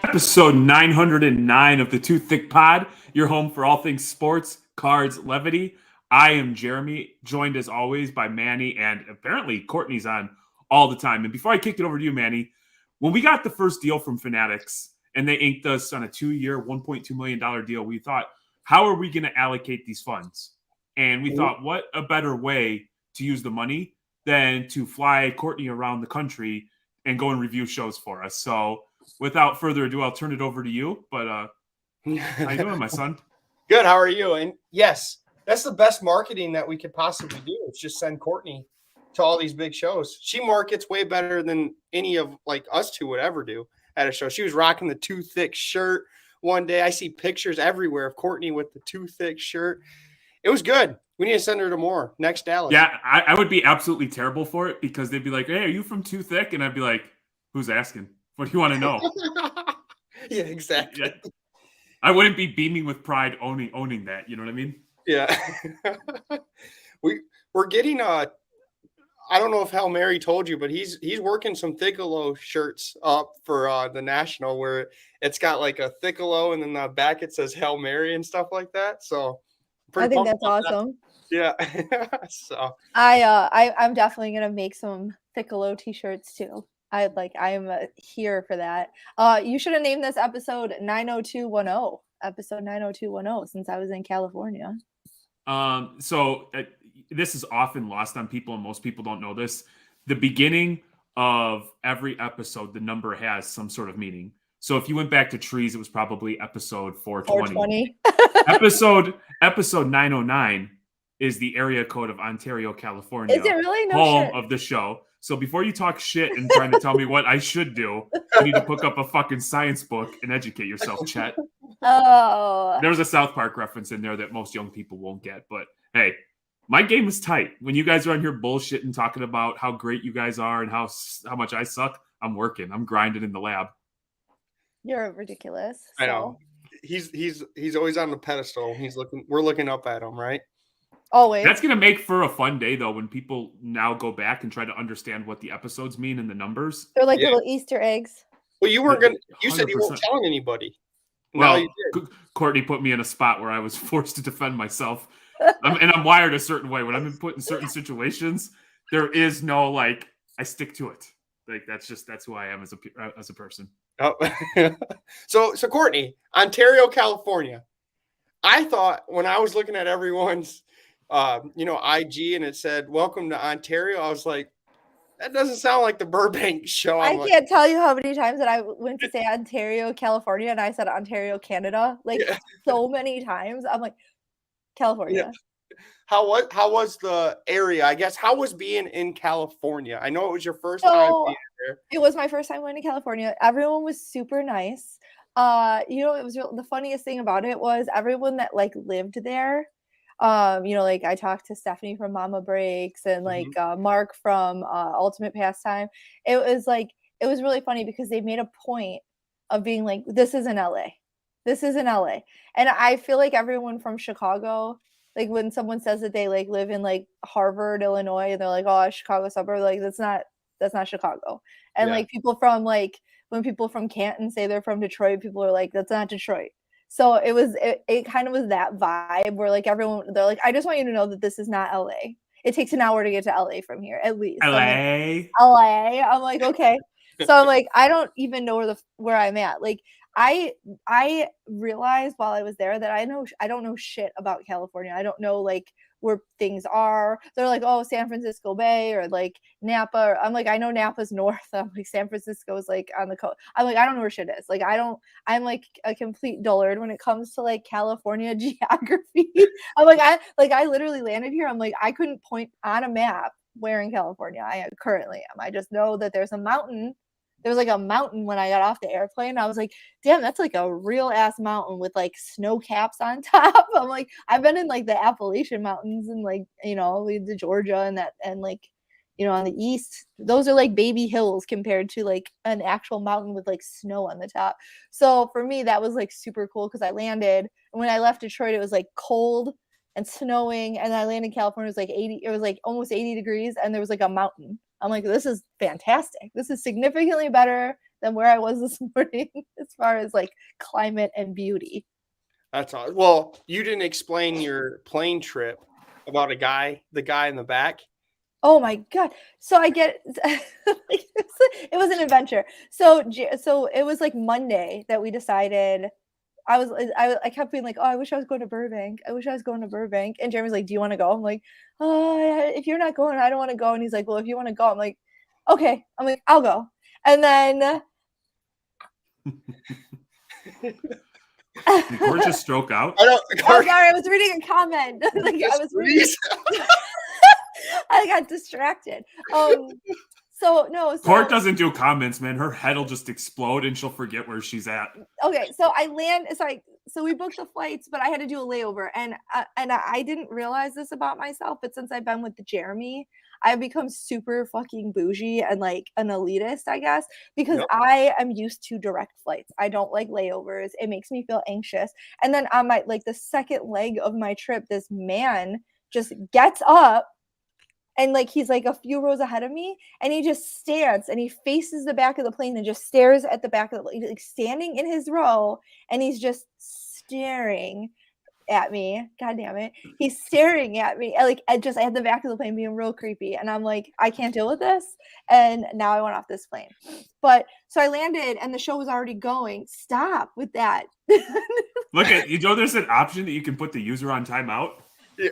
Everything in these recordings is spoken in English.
Episode 909 of the Too Thick Pod, your home for all things sports, cards, levity. I am Jeremy, joined as always by Manny, and apparently Courtney's on all the time. And before I kick it over to you, Manny, when we got the first deal from Fanatics and they inked us on a 2-year, $1.2 million deal, we thought, how are we going to allocate these funds? And we thought, what a better way to use the money than to fly Courtney around the country and go and review shows for us. So without further ado, I'll turn it over to you. But how you doing, my son? Good. How are you? And yes, that's the best marketing that we could possibly do. It's just send Courtney to all these big shows. She markets way better than any of like us two would ever do at a show. She was rocking the Too Thick shirt one day. I see pictures everywhere of Courtney with the Too Thick shirt. It was good. We need to send her to more next Dallas. Yeah, I would be absolutely terrible for it because they'd be like, hey, are you from Too Thick? And I'd be like, who's asking? What do you want to know? Yeah, exactly. Yeah. I wouldn't be beaming with pride owning that. You know what I mean? Yeah. We're getting I don't know if Hail Mary told you, but he's working some Thickalo shirts up for the National where it's got like a Thickalo and then the back it says Hail Mary and stuff like that. So I think that's awesome. Yeah. So I'm definitely gonna make some Thickalo t-shirts too. I'm here for that. You should have named this episode 90210. Episode 90210 since I was in California. So this is often lost on people, and most people don't know this. The beginning of every episode, the number has some sort of meaning. So if you went back to trees, it was probably episode 420. Episode 909 is the area code of Ontario, California. Is it really? No home shit. of the show. So before you talk shit and trying to tell me what I should do, you need to pick up a fucking science book and educate yourself, Chet. Oh. There was a South Park reference in there that most young people won't get. But hey, my game is tight. When you guys are on here bullshitting, talking about how great you guys are and how much I suck, I'm working. I'm grinding in the lab. You're ridiculous. I know. He's always on the pedestal. We're looking up at him, right? Always. That's going to make for a fun day, though, when people now go back and try to understand what the episodes mean and the numbers. They're like little Easter eggs. Well, you weren't going to, you said you weren't telling anybody. Well, you did. Courtney put me in a spot where I was forced to defend myself. And I'm wired a certain way. When I'm put in certain situations, there is no, I stick to it. That's who I am as a person. Oh. So Courtney, Ontario, California. I thought when I was looking at everyone's IG and it said, welcome to Ontario. I was like, that doesn't sound like the Burbank show. I can't tell you how many times that I went to say Ontario, California, and I said Ontario, Canada. So many times. I'm like, California. Yeah. How was the area? I guess, how was being in California? I know it was your first time being there. It was my first time going to California. Everyone was super nice. It was the funniest thing about it was everyone that lived there. I talked to Stephanie from Mama Breaks and Mark from Ultimate Pastime. It was really funny because they made a point of being like, this is in LA. This is in LA. And I feel like everyone from Chicago, when someone says that they live in Harvard, Illinois, and they're like, oh, Chicago suburb, that's not Chicago. And people from when people from Canton say they're from Detroit, people are like, that's not Detroit. So it kind of was that vibe where everyone, they're like, I just want you to know that this is not LA. It takes an hour to get to LA from here, at least. LA. I'm like, okay. So I'm like, I don't even know where I'm at. I realized while I was there that I don't know shit about California. I don't know where things are. They're like, oh, San Francisco Bay or Napa. I'm like, I know Napa's north. I'm like, San Francisco's on the coast. I'm like, I don't know where shit is. I'm like a complete dullard when it comes to California geography. I'm like, I literally landed here. I'm like, I couldn't point on a map where in California I currently am. I just know that there's a mountain. There was a mountain when I got off the airplane. I was like, damn, that's a real ass mountain with snow caps on top. I'm like, I've been in the Appalachian Mountains and the Georgia and on the east. Those are baby hills compared to an actual mountain with snow on the top. So for me, that was super cool because I landed. And when I left Detroit, it was cold and snowing. And I landed in California, it was 80. It was almost 80 degrees. And there was a mountain. I'm like, this is fantastic. This is significantly better than where I was this morning. as far as like climate and beauty. That's all. Well, you didn't explain your plane trip about the guy in the back. Oh my God. So I get it was an adventure. So it was like Monday that we decided I kept being like, oh, I wish I was going to Burbank. I wish I was going to Burbank. And Jeremy's like, do you want to go? I'm like, oh, yeah, if you're not going, I don't want to go. And he's like, well, if you want to go, I'm like, okay. I'm like, I'll go. And then Did Court just stroke out? Oh, sorry, I was reading a comment. Like I was reading. I got distracted. So Court doesn't do comments, man. Her head will just explode and she'll forget where she's at. Okay, so so we booked the flights, but I had to do a layover, and I didn't realize this about myself, but since I've been with Jeremy, I've become super fucking bougie and like an elitist, I guess, because I am used to direct flights. I don't like layovers. It makes me feel anxious. And then on my the second leg of my trip, this man just gets up. And like he's like a few rows ahead of me, and he just stands and he faces the back of the plane and just stares at the back of the like standing in his row, and he's just staring at me. God damn it. He's staring at me like at the back of the plane being real creepy. And I'm like, I can't deal with this. And now I went off this plane. But so I landed and the show was already going. Stop with that. Look at there's an option that you can put the user on timeout. Yeah.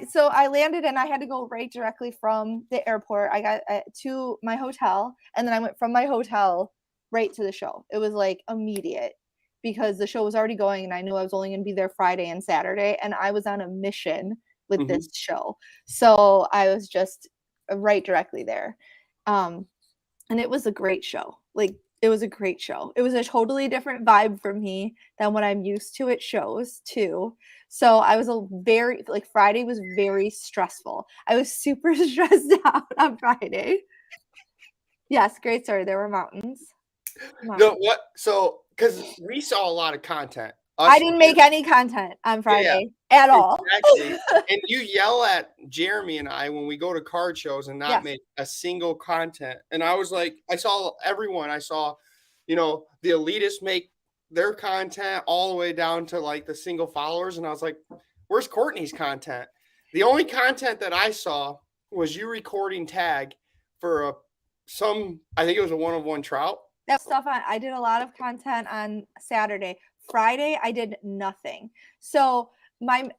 So I landed and I had to go right directly from the airport. I got to my hotel, and then I went from my hotel right to the show. It was like immediate because the show was already going, and I knew I was only going to be there Friday and Saturday, and I was on a mission with this show. So I was just right directly there. And it was a great show. Like it was a great show. It was a totally different vibe for me than what I'm used to at shows too. So I was Friday was very stressful. I was super stressed out on Friday. Yes, great story. There were mountains. No, what? So, because we saw a lot of content. I didn't make any content on Friday at all. Exactly. And you yell at Jeremy and I when we go to card shows and not make a single content. And I was like, I saw everyone. I saw, the elitists make their content all the way down to like the single followers. And I was like, where's Courtney's content? The only content that I saw was you recording tag for I think it was a 1-on-1 trout. That stuff I did a lot of content on Saturday. Friday, I did nothing. So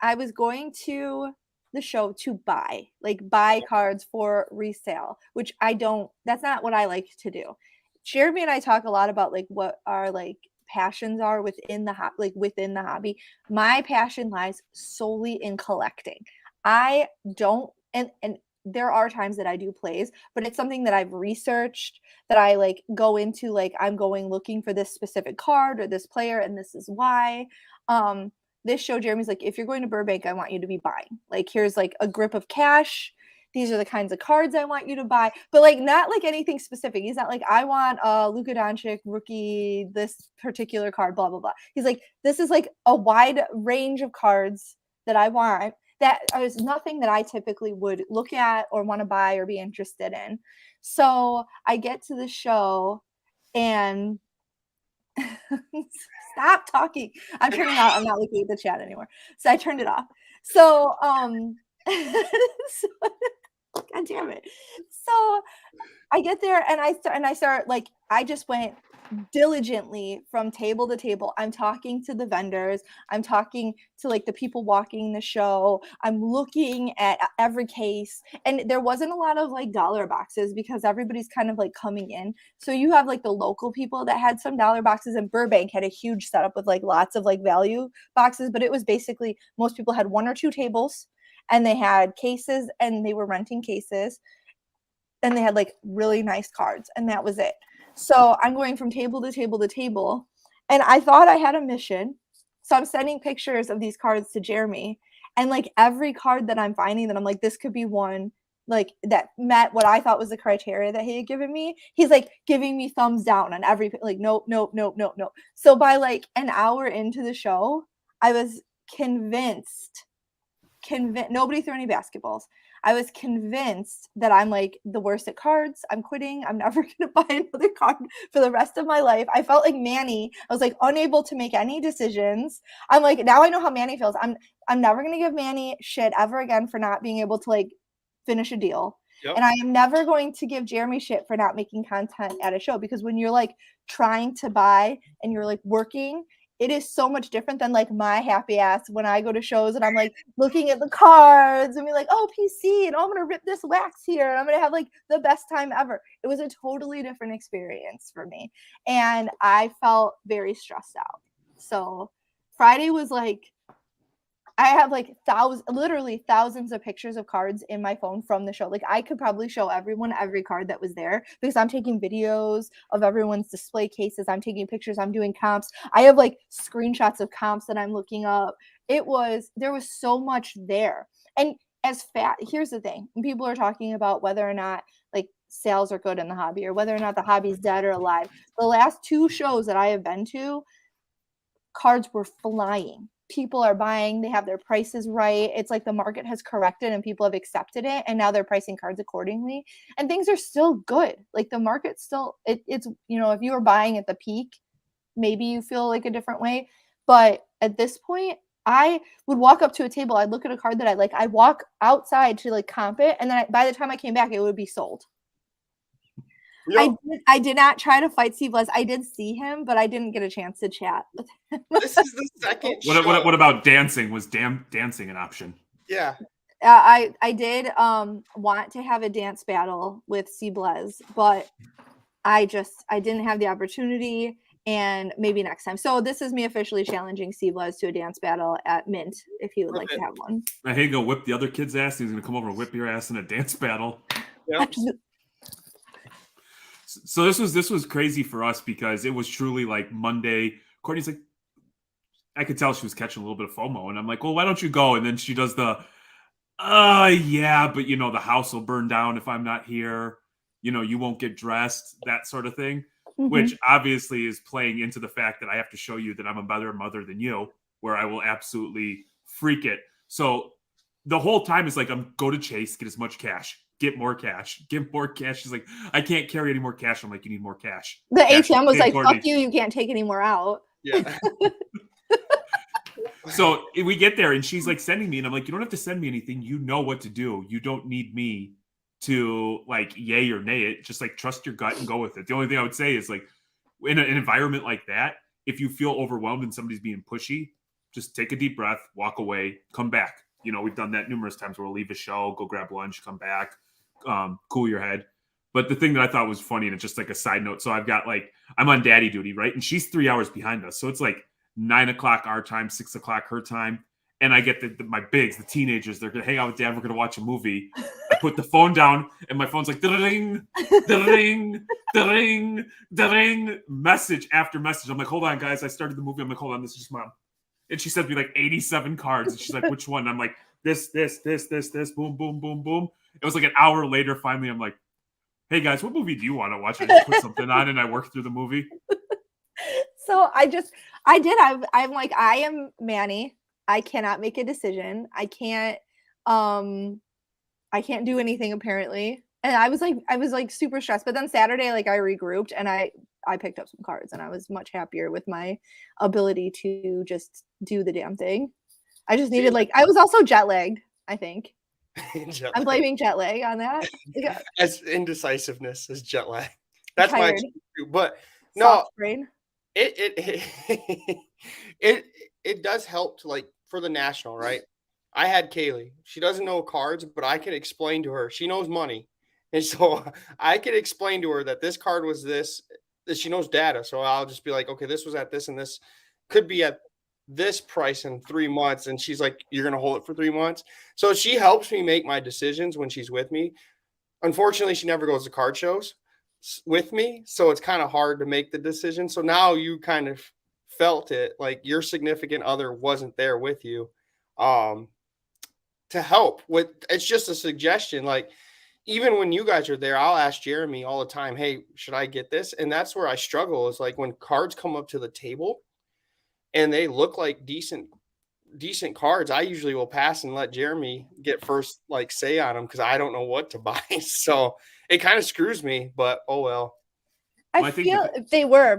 I was going to the show to buy cards for resale, which that's not what I like to do. Jeremy and I talk a lot about like what our like passions are within the hobby. My passion lies solely in collecting. I don't, and there are times that I do plays, but it's something that I've researched, that I like go into, like I'm going looking for this specific card or this player, and this is why. This show, Jeremy's like, if you're going to Burbank, I want you to be buying. Like, here's like a grip of cash. These are the kinds of cards I want you to buy, but like not like anything specific. He's not like, I want Luka Doncic rookie, this particular card, blah, blah, blah. He's like, this is like a wide range of cards that I want. That is nothing that I typically would look at or want to buy or be interested in. So I get to the show and stop talking. I'm turning out. I'm not looking at the chat anymore. So I turned it off. So, God damn it. So I get there and I start like, I just went diligently from table to table. I'm talking to the vendors. I'm talking to like the people walking the show. I'm looking at every case, and there wasn't a lot of like dollar boxes because everybody's kind of like coming in. So you have like the local people that had some dollar boxes, and Burbank had a huge setup with like lots of like value boxes, but it was basically most people had 1 or 2 tables and they had cases and they were renting cases and they had like really nice cards, and that was it. So I'm going from table to table to table, and I thought I had a mission. So I'm sending pictures of these cards to Jeremy, and like every card that I'm finding that I'm like, this could be one like that met what I thought was the criteria that he had given me. He's like giving me thumbs down on every, like, nope. So by like an hour into the show, I was convinced convinced. Nobody threw any basketballs. I was convinced that I'm like the worst at cards. I'm quitting. I'm never going to buy another card for the rest of my life. I felt like Manny. I was like unable to make any decisions. I'm like, now I know how Manny feels. I'm never going to give Manny shit ever again for not being able to like finish a deal. Yep. And I am never going to give Jeremy shit for not making content at a show, because when you're like trying to buy and you're like working, it is so much different than like my happy ass when I go to shows and I'm like looking at the cards and be like, oh, PC, and oh, I'm going to rip this wax here and I'm going to have like the best time ever. It was a totally different experience for me. And I felt very stressed out. So Friday was like, I have like literally thousands of pictures of cards in my phone from the show. Like I could probably show everyone every card that was there, because I'm taking videos of everyone's display cases. I'm taking pictures. I'm doing comps. I have like screenshots of comps that I'm looking up. There was so much there. And here's the thing. People are talking about whether or not like sales are good in the hobby or whether or not the hobby's dead or alive. The last 2 shows that I have been to, cards were flying. People are buying, they have their prices right. It's like the market has corrected and people have accepted it, and now they're pricing cards accordingly, and things are still good. Like the market's still, it's, you know, if you were buying at the peak, maybe you feel like a different way. But at this point, I would walk up to a table, I'd look at a card that I like, I'd walk outside to like comp it, and then by the time I came back, it would be sold. Yep. I did not try to fight Steve Les. I did see him, but I didn't get a chance to chat with him. This is the second show. What about dancing? Was dancing an option? Yeah. I did want to have a dance battle with Steve Les, but I didn't have the opportunity, and maybe next time. So this is me officially challenging Steve Les to a dance battle at Mint if he would like to have one. I hate to go whip the other kid's ass. He's going to come over and whip your ass in a dance battle. Yep. So this was crazy for us, because it was truly like Monday. Courtney's like, I could tell she was catching a little bit of FOMO, and I'm like, well, why don't you go? And then she does the, yeah, but you know, the house will burn down if I'm not here. You know, you won't get dressed, that sort of thing, which obviously is playing into the fact that I have to show you that I'm a better mother than you, where I will absolutely freak it. So the whole time is like, I'm go to Chase, get as much cash. Get more cash. Get more cash. She's like, I can't carry any more cash. I'm like, you need more cash. The ATM was like, fuck you. You can't take any more out. Yeah. So we get there and she's like sending me, and I'm like, you don't have to send me anything. You know what to do. You don't need me to like yay or nay it. Just like trust your gut and go with it. The only thing I would say is like in an environment like that, if you feel overwhelmed and somebody's being pushy, just take a deep breath, walk away, come back. You know, we've done that numerous times where we'll leave a show, go grab lunch, come back. Cool your head. But the thing that I thought was funny, and it's just like a side note, so I've got like, I'm on daddy duty, right? And she's 3 hours behind us. So it's like 9 o'clock our time, 6 o'clock her time. And I get my bigs, the teenagers, they're going to hang out with dad. We're going to watch a movie. I put the phone down and my phone's like, da-ring, da-ring, da-ring, da-ring, message after message. I'm like, hold on, guys. I started the movie. I'm like, hold on, this is just mom. And she sent me like 87 cards. And she's like, which one? And I'm like, this, boom, boom, boom, boom. It was like an hour later. Finally, I'm like, hey guys, what movie do you want to watch? I just put something on and I worked through the movie. So I'm like, I am Manny. I cannot make a decision. I can't do anything apparently. And I was like super stressed. But then Saturday, like I regrouped and I picked up some cards and I was much happier with my ability to just do the damn thing. I just needed I was also jet lagged, I think. I'm blaming jet lag on that. Yeah. As indecisiveness as jet lag. That's my but no, soft brain. It does help to like for the national, right? I had Kaylee. She doesn't know cards, but I could explain to her. She knows money. And so I could explain to her that this card was this, that she knows data. So I'll just be like, okay, this was at this and this could be at this price in 3 months. And she's like, you're going to hold it for 3 months. So she helps me make my decisions when she's with me. Unfortunately, she never goes to card shows with me. So it's kind of hard to make the decision. So now you kind of felt it like your significant other wasn't there with you to help with. It's just a suggestion. Like, even when you guys are there, I'll ask Jeremy all the time, hey, should I get this? And that's where I struggle is like when cards come up to the table and they look like decent decent cards, I usually will pass and let Jeremy get first like say on them because I don't know what to buy. So it kind of screws me, but oh well. I feel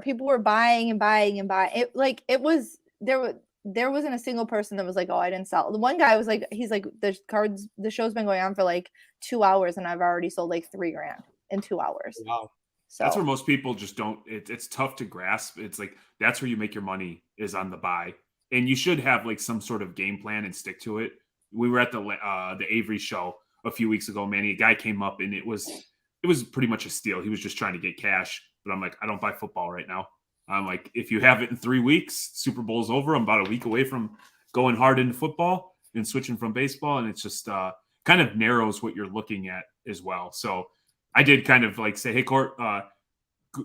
people were buying and buying and buying. It was there wasn't a single person that was like, oh, I didn't sell. The one guy was like, he's like, the show's been going on for like 2 hours and I've already sold like $3,000 in 2 hours. Wow. So that's where most people just don't. It's tough to grasp. It's like that's where you make your money is on the buy, and you should have like some sort of game plan and stick to it. We were at the Avery show a few weeks ago, Manny. A guy came up and it was pretty much a steal. He was just trying to get cash, but I'm like, I don't buy football right now. I'm like, if you have it in 3 weeks, Super Bowl's over. I'm about a week away from going hard into football and switching from baseball, and it's just kind of narrows what you're looking at as well. So I did kind of like say, hey, Court,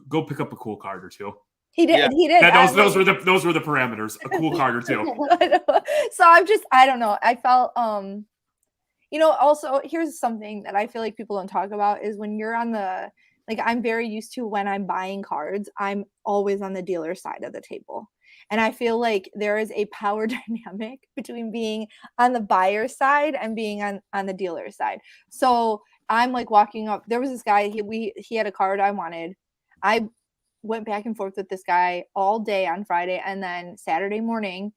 go pick up a cool card or two. he did. Yeah. He did. Those were the parameters. A cool card or two. So I don't know. I felt also here's something that I feel like people don't talk about is when you're on the I'm very used to when I'm buying cards, I'm always on the dealer side of the table. And I feel like there is a power dynamic between being on the buyer side and being on the dealer side. So I'm like walking up. There was this guy, he had a card I wanted. I went back and forth with this guy all day on Friday, and then Saturday morning,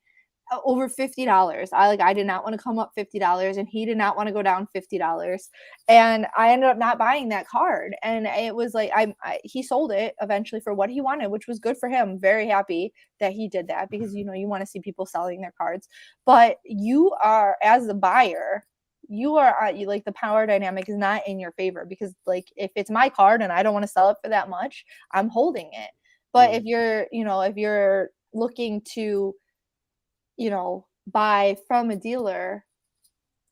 over $50. I did not want to come up $50, and he did not want to go down $50. And I ended up not buying that card. And it was like he sold it eventually for what he wanted, which was good for him. Very happy that he did that because you want to see people selling their cards. But you are, as the buyer, the power dynamic is not in your favor because if it's my card and I don't want to sell it for that much, I'm holding it. But if you're looking to buy from a dealer,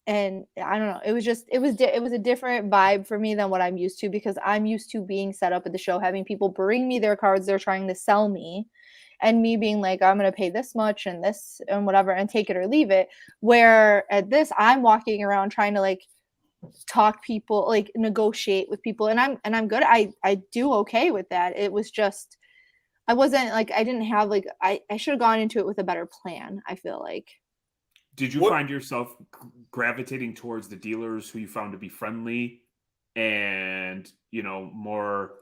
and I don't know, it was a different vibe for me than what I'm used to because I'm used to being set up at the show, having people bring me their cards they're trying to sell me, and me being like, I'm going to pay this much and this and whatever and take it or leave it. Where at this, I'm walking around trying to talk people, negotiate with people. And I'm good. I do okay with that. It was just, I wasn't I didn't have I should have gone into it with a better plan. I feel like. Did you find yourself gravitating towards the dealers who you found to be friendly and, more,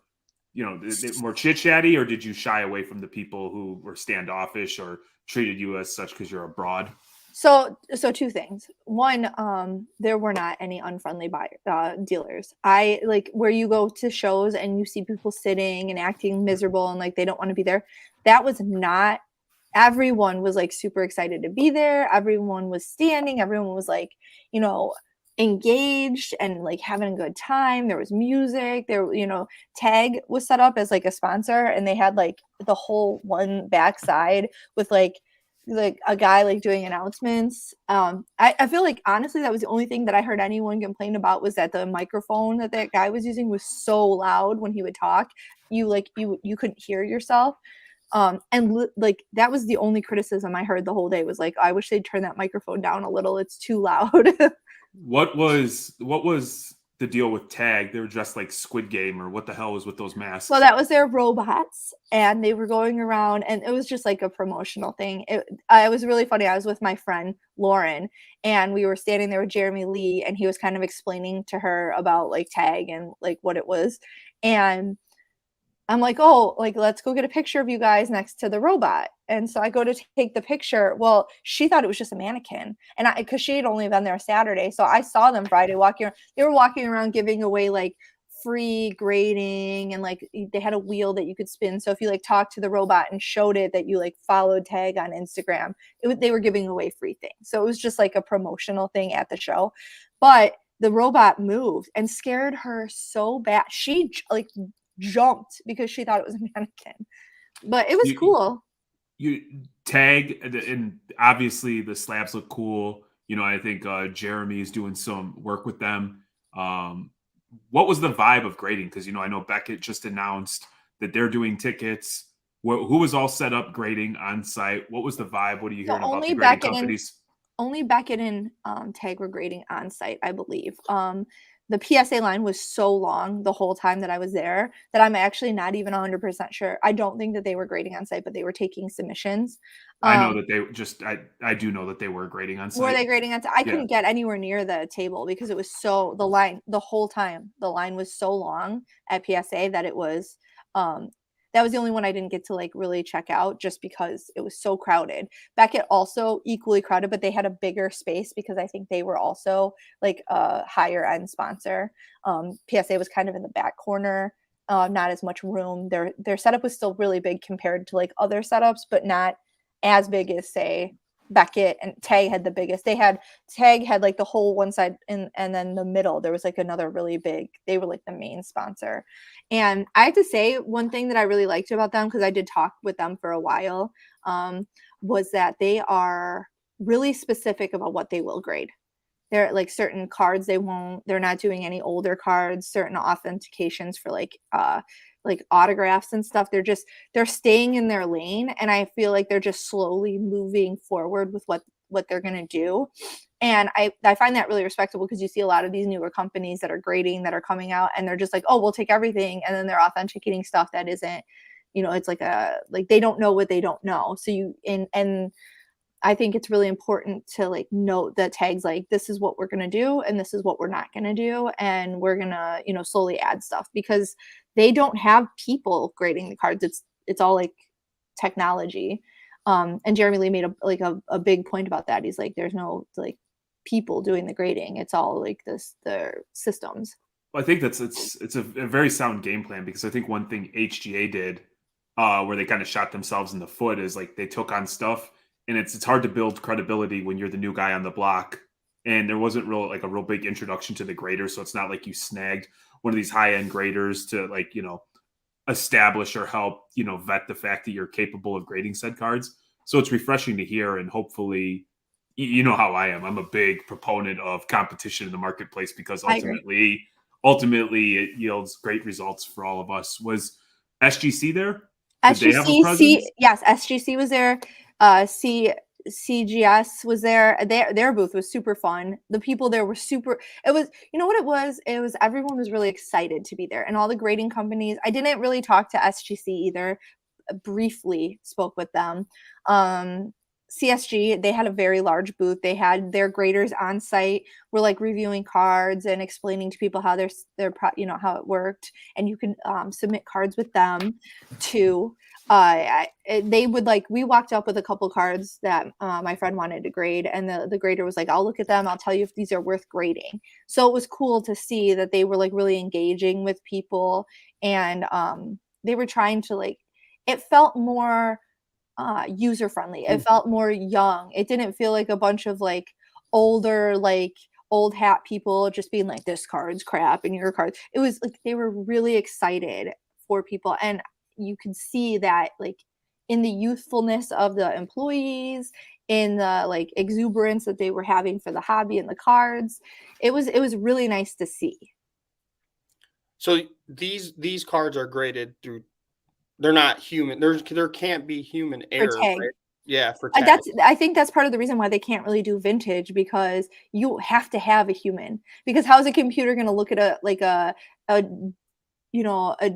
more chit chatty, or did you shy away from the people who were standoffish or treated you as such because you're abroad? So two things. One, there were not any unfriendly dealers. I where you go to shows and you see people sitting and acting miserable and they don't want to be there. That was not. Everyone was super excited to be there. Everyone was standing. Everyone was engaged and having a good time. There was music. There, Tag was set up as a sponsor, and they had the whole one backside with a guy doing announcements. I feel honestly that was the only thing that I heard anyone complain about was that the microphone that guy was using was so loud when he would talk. You couldn't hear yourself. That was the only criticism I heard the whole day was I wish they'd turn that microphone down a little. It's too loud. What was the deal with Tag? They were dressed like Squid Game, or what the hell was with those masks? Well, that was their robots, and they were going around, and it was just a promotional thing. It was really funny. I was with my friend Lauren, and we were standing there with Jeremy Lee, and he was kind of explaining to her about Tag and what it was, and I'm like, oh, let's go get a picture of you guys next to the robot. And so I go to take the picture. Well, she thought it was just a mannequin. And because she had only been there Saturday. So I saw them Friday walking around. They were walking around giving away free grading. And they had a wheel that you could spin. So if you talked to the robot and showed it that you followed Tag on Instagram, they were giving away free things. So it was just a promotional thing at the show. But the robot moved and scared her so bad. She jumped because she thought it was a mannequin, but it was cool. You Tag, and obviously the slabs look cool. I think Jeremy is doing some work with them. What was the vibe of grading? Because I know Beckett just announced that they're doing tickets. Who was all set up grading on site? What was the vibe? What are you hearing about the grading companies? Only Beckett and Tag were grading on site, I believe. the PSA line was so long the whole time that I was there that I'm actually not even 100% sure. I don't think that they were grading on site, but they were taking submissions. I know that they just I do know that they were grading on site. Were they grading on site? I Yeah. couldn't get anywhere near the table because it was so the line the whole time. The line was so long at PSA that it was that was the only one I didn't get to like really check out just because it was so crowded. Beckett also equally crowded, but they had a bigger space because I think they were also like a higher end sponsor. PSA was kind of in the back corner, not as much room. Their setup was still really big compared to like other setups, but not as big as say Beckett and Tag had the biggest. Tag had like the whole one side and then the middle there was like another really big. They were like the main sponsor. And I have to say one thing that I really liked about them because I did talk with them for a while was that they are really specific about what they will grade. They're like certain cards they're not doing any older cards, certain authentications for like autographs and stuff. They're staying in their lane, and I feel like they're just slowly moving forward with what they're going to do. And I find that really respectable because you see a lot of these newer companies that are grading that are coming out and they're just like, oh, we'll take everything. And then they're authenticating stuff that isn't, it's like they don't know what they don't know. So and I think it's really important to like note the tags like this is what we're going to do and this is what we're not going to do. And we're going to, slowly add stuff because they don't have people grading the cards. It's all like technology. And Jeremy Lee made a big point about that. He's like, there's no like people doing the grading. It's all like the systems. Well, I think it's a very sound game plan because I think one thing HGA did where they kind of shot themselves in the foot is like they took on stuff and it's hard to build credibility when you're the new guy on the block. And there wasn't a real big introduction to the grader. So it's not like you snagged one of these high end graders to like, establish or help, vet the fact that you're capable of grading said cards. So it's refreshing to hear and hopefully, you know how I am. I'm a big proponent of competition in the marketplace because ultimately it yields great results for all of us. Was SGC there? Did they have a presence? Yes, SGC was there. CGS was there. Their booth was super fun. The people there were super. It was, what it was? It was everyone was really excited to be there, and all the grading companies. I didn't really talk to SGC either. Briefly spoke with them. CSG, they had a very large booth. They had their graders on site, were like reviewing cards and explaining to people how how it worked, and you can submit cards with them too. They would we walked up with a couple cards that my friend wanted to grade, and the grader was like, I'll look at them, I'll tell you if these are worth grading. So it was cool to see that they were like really engaging with people, and they were trying to it felt more user friendly. It felt more young. It didn't feel like a bunch of older old hat people just being like, this card's crap and your card. It was like they were really excited for people, and you could see that in the youthfulness of the employees, in the exuberance that they were having for the hobby and the cards. It was really nice to see. So these cards are graded through. They're not human. There can't be human error. Right? Yeah, for tag. I think that's part of the reason why they can't really do vintage, because you have to have a human. Because how is a computer going to look at a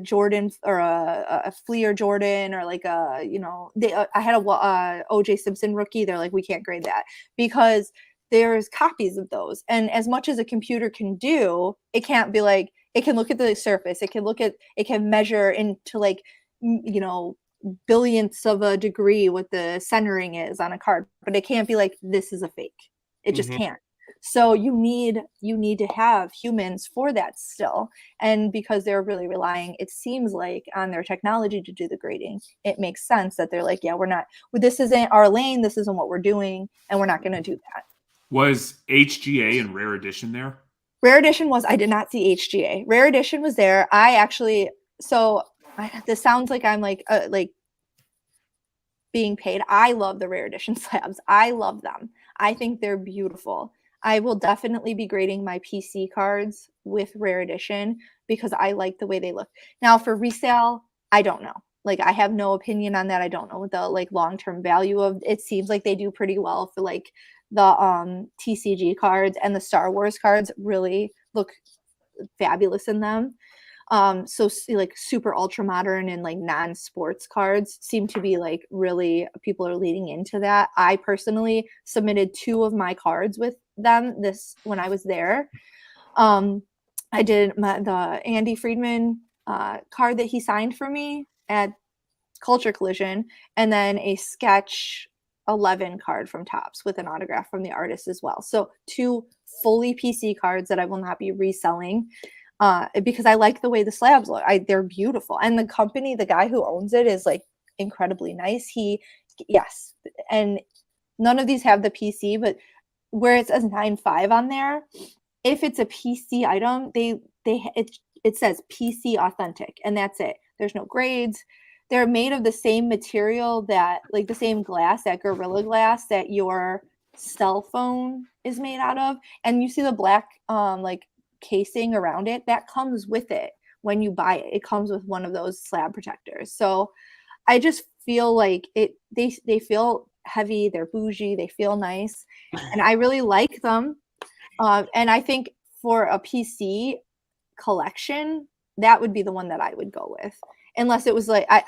Jordan or a Fleer Jordan or I had a OJ Simpson rookie. They're like, we can't grade that because there's copies of those. And as much as a computer can do, it can't be it can look at the surface. It can measure into billionths of a degree what the centering is on a card, but it can't be this is a fake. It just can't. So you need to have humans for that still. And because they're really relying, it seems on their technology to do the grading, it makes sense that they're yeah, this isn't our lane, this isn't what we're doing, and we're not going to do that. Was HGA and Rare Edition there? Rare Edition I did not see HGA. Rare Edition was there. This sounds like I'm being paid. I love the Rare Edition slabs. I love them. I think they're beautiful. I will definitely be grading my PC cards with Rare Edition because I like the way they look. Now for resale, I don't know. I have no opinion on that. I don't know what the long-term value of it. Seems like they do pretty well for the TCG cards, and the Star Wars cards really look fabulous in them. So like super ultra modern and like non-sports cards seem to be like really people are leading into that. I personally submitted 2 of my cards with them when I was there. I did the Andy Friedman card that he signed for me at Culture Collision, and then a sketch 11 card from Topps with an autograph from the artist as well. So 2 fully PC cards that I will not be reselling because I like the way the slabs look. They're beautiful. And the company, the guy who owns it is like incredibly nice. Yes. And none of these have the PC, but where it says 9.5 on there, if it's a PC item, it says PC authentic, and that's it. There's no grades. They're made of the same material that, like the same glass, that Gorilla Glass that your cell phone is made out of. And you see the black like casing around it, that comes with it when you buy it. It comes with one of those slab protectors. So I just feel like they feel heavy, they're bougie, they feel nice, and I really like them. And I think for a PC collection, that would be the one that I would go with. Unless it was like, I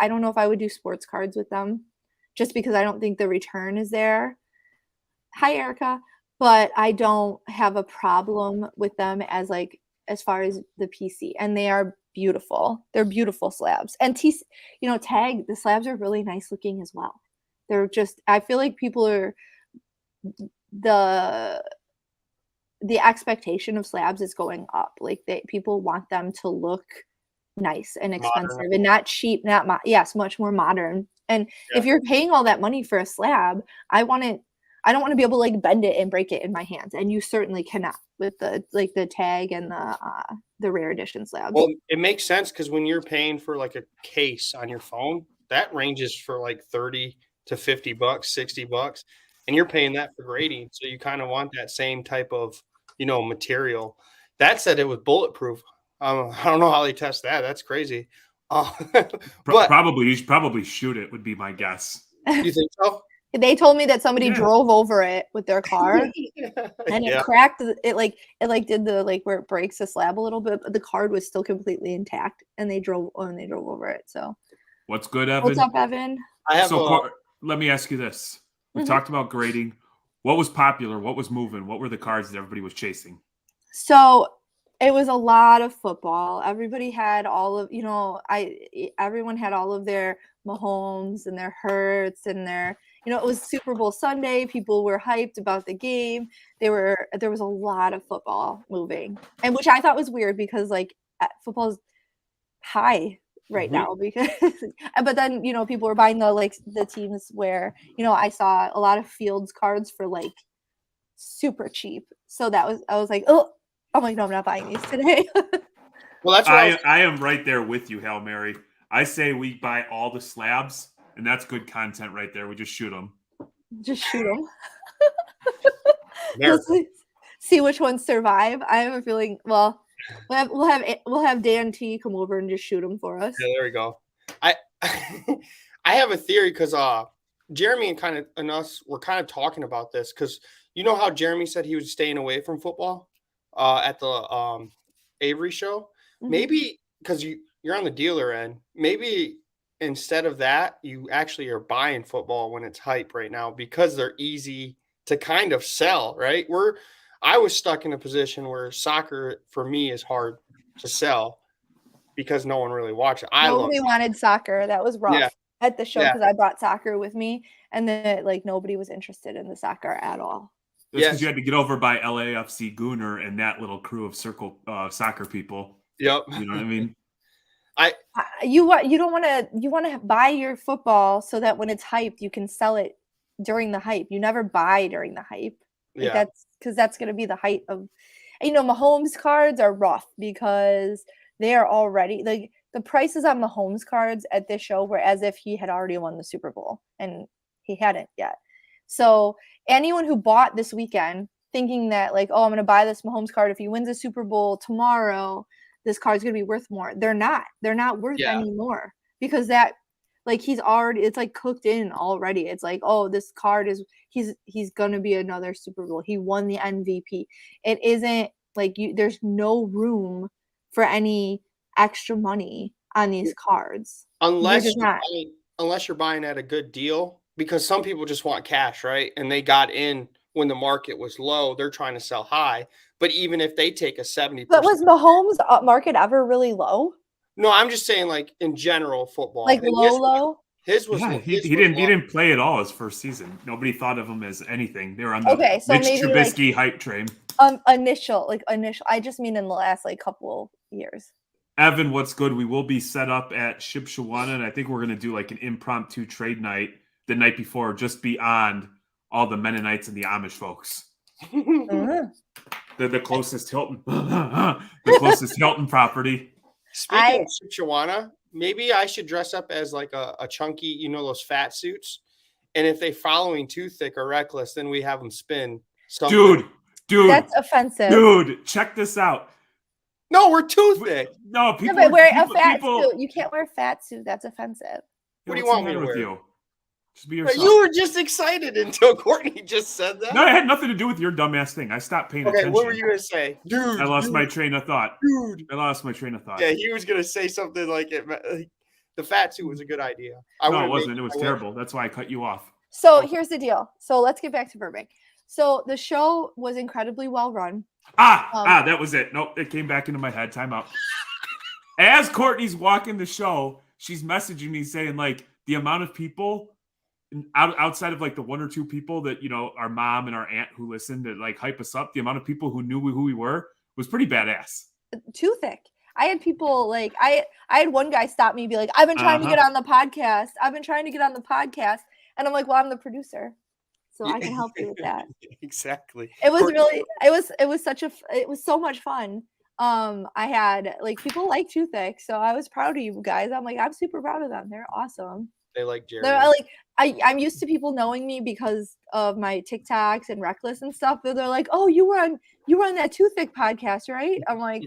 don't know if I would do sports cards with them, just because I don't think the return is there. Hi, Erica. But I don't have a problem with them as far as the PC, and they are beautiful. They're beautiful slabs. And Tag, the slabs are really nice looking as well. They're just, I feel like people are, the expectation of slabs is going up. Like people want them to look nice and expensive modern. And not cheap, much more modern. And if you're paying all that money for a slab, I don't want to be able to like bend it and break it in my hands, and you certainly cannot with the Tag and the rare edition slabs. Well, it makes sense because when you're paying for like a case on your phone, that ranges for like $30 to $50, $60, and you're paying that for grading, so you kind of want that same type of material. That said, it was bulletproof. I don't know how they test that. That's crazy. But you should probably shoot it, would be my guess. You think so? They told me that somebody drove over it with their car and it cracked. It did the where it breaks the slab a little bit, but the card was still completely intact, and they drove over it. So what's good, Evan? What's up, Evan? Let me ask you this. We talked about grading. What was popular? What was moving? What were the cards that everybody was chasing? So it was a lot of football. Everybody had everyone had all of their Mahomes and their Hurts and their, it was Super Bowl Sunday. People were hyped about the game. There was a lot of football moving, and which I thought was weird because football is high right now because, but then, people were buying the teams where, I saw a lot of Fields cards for super cheap. So I was like, oh, I'm like, no, I'm not buying these today. Well, that's I am right there with you, Hail Mary. I say we buy all the slabs, and that's good content right there. We just shoot them. Just shoot them. Let's see which ones survive. I have a feeling. Well, we'll have Dan T come over and just shoot them for us. Yeah, there we go. I have a theory because Jeremy and us were kind of talking about this because you know how Jeremy said he was staying away from football at the Avery show. Mm-hmm. Maybe because you're on the dealer end. Maybe instead of that, you actually are buying football when it's hype right now because they're easy to kind of sell. Right? I was stuck in a position where soccer for me is hard to sell because no one really watched it. Nobody wanted soccer. That was rough at the show because I brought soccer with me, and then nobody was interested in the soccer at all. That's because you had to get over by LAFC Gooner and that little crew of circle soccer people. Yep. You know what I mean? You want to buy your football so that when it's hyped, you can sell it during the hype. You never buy during the hype. That's because that's going to be the height of, Mahomes cards are rough because they are already the prices on Mahomes cards at this show were as if he had already won the Super Bowl, and he hadn't yet. So anyone who bought this weekend thinking that I'm going to buy this Mahomes card, if he wins a Super Bowl tomorrow, this card's going to be worth more. They're not worth anymore because that he's already, it's cooked in already. It's this card is, he's going to be another Super Bowl. He won the MVP. It isn't Like there's no room for any extra money on these cards. Unless just not. unless you're buying at a good deal, because some people just want cash, right? And they got in when the market was low. They're trying to sell high. But even if they take a 70%. But was Mahomes' market ever really low? No, I'm just saying, like, in general, football. Like low? His was Yeah, his he was didn't low. play at all his first season. Nobody thought of him as anything. They were on the Okay, so Mitch maybe, Trubisky hype train. Initial. I just mean in the last like couple years. Evan, what's good? We will be set up at Shipshawana, and I think we're going to do like an impromptu trade night the night before, just beyond all the Mennonites and the Amish folks. The closest Hilton, the closest Hilton property. Speaking of Shipshawana, maybe I should dress up as like a chunky, you know, those fat suits. And if they following Too Thick or Reckless, then we have them spin something. Dude, that's offensive. Dude, check this out. No, we're Too Thick. No, people but wear a fat suit. You can't wear a fat suit. That's offensive. What do you want me to wear? You? Just be yourself. You were just excited until Courtney just said that. No, it had nothing to do with your dumbass thing. I stopped paying attention. Okay, what were you going to say? Dude. I lost my train of thought. Dude. I lost my train of thought. Yeah, he was going to say something like the fat suit was a good idea. No, it wasn't. It was terrible. That's why I cut you off. So here's the deal. So let's get back to Burbank. So the show was incredibly well run. That was it. Nope, it came back into my head. Time out. As Courtney's walking the show, she's messaging me saying, like, the amount of people outside of like the one or two people that, you know, our mom and our aunt who listened to like hype us up, the amount of people who knew who we were was pretty badass. Too Thick. I had people like I had one guy stop me and be like, I've been trying to get on the podcast. And I'm like, well, I'm the producer, so I can help you with that. Exactly. It was really, it was so much fun. I had like people like Too Thick, so I was proud of you guys. I'm like, I'm super proud of them. They're awesome. They like Jerry. They're like, I'm used to people knowing me because of my TikToks and Reckless and stuff. But they're like, oh, you were on that Too Thick podcast, right? I'm like,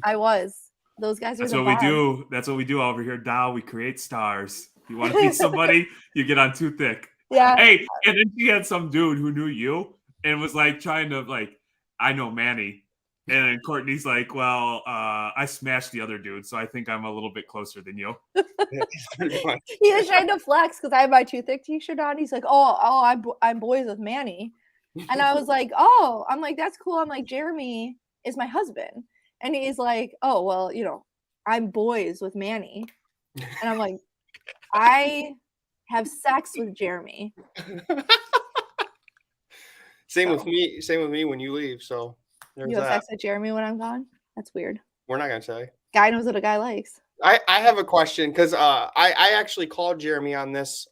I was. Those guys are That's the what best. we do. That's what we do over here, Dow. We create stars. You want to be somebody, you get on Too Thick. Yeah. Hey, and then she had some dude who knew you and was like trying to like, I know Manny. And then Courtney's like, well, I smashed the other dude, so I think I'm a little bit closer than you. He was trying to flex because I have my Too Thick t-shirt on. He's like, I'm boys with Manny. And I was like, oh, I'm like, that's cool. I'm like, Jeremy is my husband. And he's like, oh, well, you know, I'm boys with Manny. And I'm like, I have sex with Jeremy. Same with me when you leave. So you have sex with Jeremy when I'm gone? That's weird. We're not gonna say. Guy knows what a guy likes. I have a question because I actually called Jeremy on this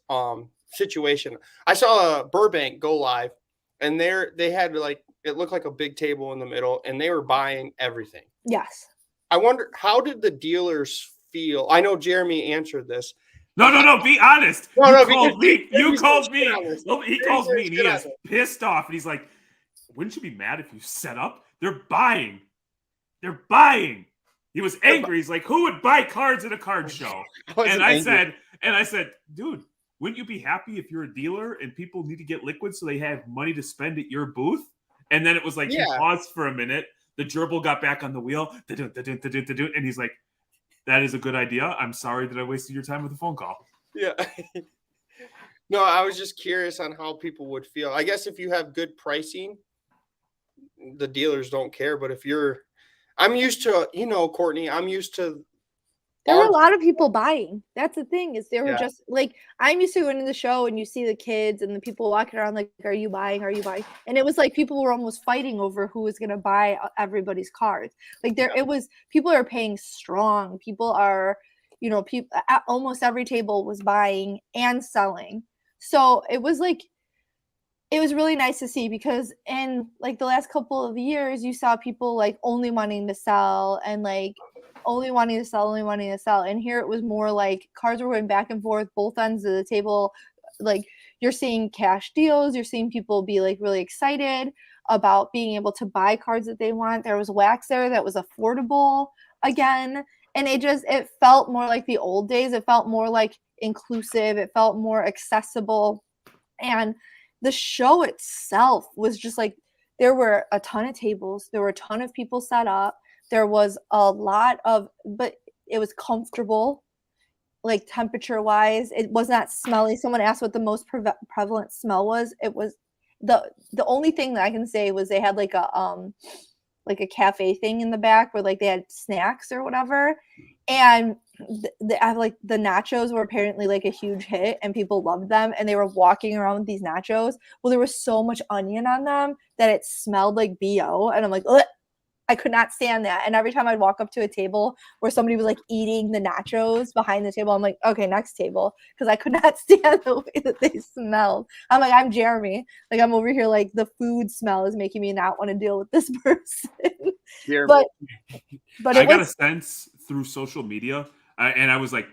situation. I saw Burbank go live, and they had like it looked like a big table in the middle, and they were buying everything. Yes. I wonder, how did the dealers feel? I know Jeremy answered this. No. Be honest. No, you called me. He calls me. He calls me, and he is pissed off. And he's like, "Wouldn't you be mad if you set up? They're buying. They're buying." He was angry. He's like, "Who would buy cards at a card show?" And I said, "Dude, wouldn't you be happy if you're a dealer and people need to get liquid so they have money to spend at your booth?" And then it was like he paused for a minute. The gerbil got back on the wheel, and he's like, "That is a good idea. I'm sorry that I wasted your time with a phone call." Yeah. No, I was just curious on how people would feel. I guess if you have good pricing, the dealers don't care. But I'm used to, Courtney, I'm used to. There were a lot of people buying. That's the thing is they were just like, I'm used to going to the show and you see the kids and the people walking around like, are you buying? Are you buying? And it was like people were almost fighting over who was going to buy everybody's cards. Like people are paying strong. People are, people at almost every table was buying and selling. So it was really nice to see because in like the last couple of years, you saw people like only wanting to sell and like only wanting to sell. And here it was more like cards were going back and forth, both ends of the table. Like you're seeing cash deals. You're seeing people be like really excited about being able to buy cards that they want. There was wax there that was affordable again. And it felt more like the old days. It felt more like inclusive. It felt more accessible. And the show itself was just like there were a ton of tables. There were a ton of people set up. There was a lot of, but it was comfortable, like temperature wise. It was not smelly. Someone asked what the most prevalent smell was. It was the only thing that I can say was they had like a cafe thing in the back where like they had snacks or whatever, and the nachos were apparently like a huge hit and people loved them, and they were walking around with these nachos. Well, there was so much onion on them that it smelled like BO, and I'm like, ugh! I could not stand that. And every time I'd walk up to a table where somebody was like eating the nachos behind the table, I'm like, okay, next table. Because I could not stand the way that they smelled. I'm like, I'm Jeremy. Like, I'm over here, like, the food smell is making me not want to deal with this person. but I got a sense through social media, and I was like,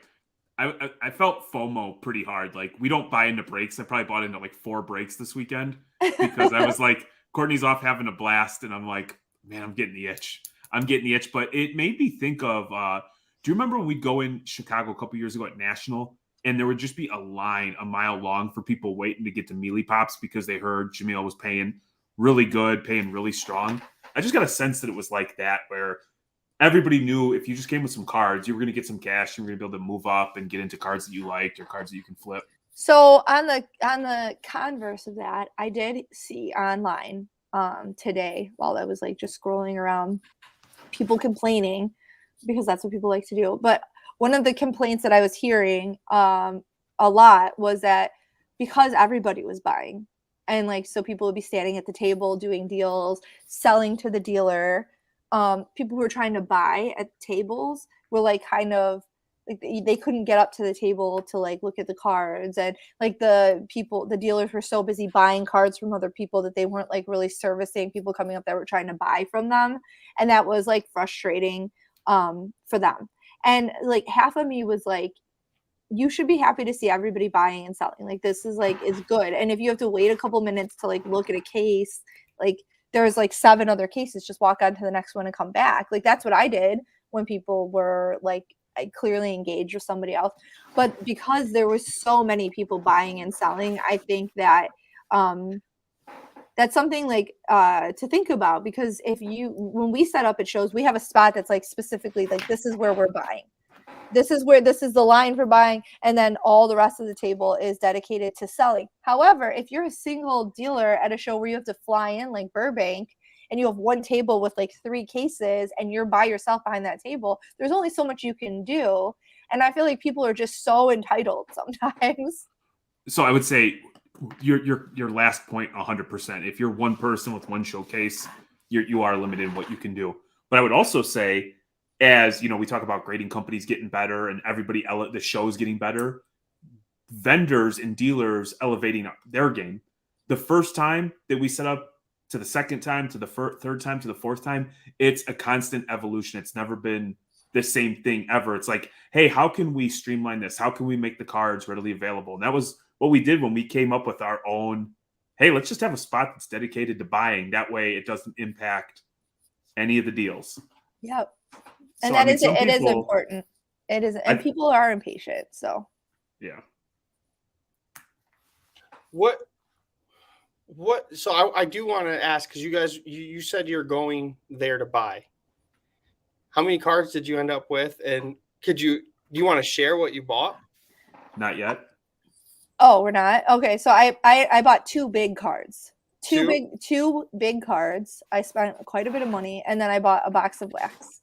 I felt FOMO pretty hard. Like, we don't buy into breaks. I probably bought into like 4 breaks this weekend because I was like, Courtney's off having a blast, and I'm like, man, I'm getting the itch. But it made me think of, do you remember when we'd go in Chicago a couple years ago at National, and there would just be a line a mile long for people waiting to get to Mealy Pops because they heard Jamil was paying really good, paying really strong? I just got a sense that it was like that, where everybody knew if you just came with some cards, you were going to get some cash, you were going to be able to move up and get into cards that you liked or cards that you can flip. So on the converse of that, I did see online today while I was like just scrolling around, people complaining, because that's what people like to do. But one of the complaints that I was hearing a lot was that because everybody was buying, and like, so people would be standing at the table doing deals, selling to the dealer, people who were trying to buy at tables were like kind of like they couldn't get up to the table to like look at the cards, and like the dealers were so busy buying cards from other people that they weren't like really servicing people coming up that were trying to buy from them, and that was like frustrating for them. And like half of me was like, you should be happy to see everybody buying and selling. Like, this is like, is good. And if you have to wait a couple minutes to like look at a case, like there's like 7 other cases, just walk on to the next one and come back. Like, that's what I did when people were like, I clearly engaged with somebody else. But because there was so many people buying and selling, I think that that's something like to think about, because when we set up at shows, we have a spot that's like specifically like, this is where we're buying. This is the line for buying, and then all the rest of the table is dedicated to selling. However, if you're a single dealer at a show where you have to fly in like Burbank, and you have one table with like 3 cases and you're by yourself behind that table, there's only so much you can do. And I feel like people are just so entitled sometimes. So I would say your last point 100%. If you're one person with one showcase, you are limited in what you can do. But I would also say, as you know, we talk about grading companies getting better and everybody, the show's getting better, vendors and dealers elevating their game. The first time that we set up, to the second time, to the third time, to the fourth time, it's a constant evolution. It's never been the same thing ever. It's like, hey, how can we streamline this? How can we make the cards readily available? And that was what we did when we came up with our own, hey, let's just have a spot that's dedicated to buying. That way it doesn't impact any of the deals. Yep. And so, it is important. It is, and people are impatient. So yeah. So I do want to ask, because you guys, you said you're going there to buy. How many cards did you end up with? And do you want to share what you bought? Not yet. Oh, we're not? Okay. So I bought 2 big cards. Two big cards. I spent quite a bit of money, and then I bought a box of wax.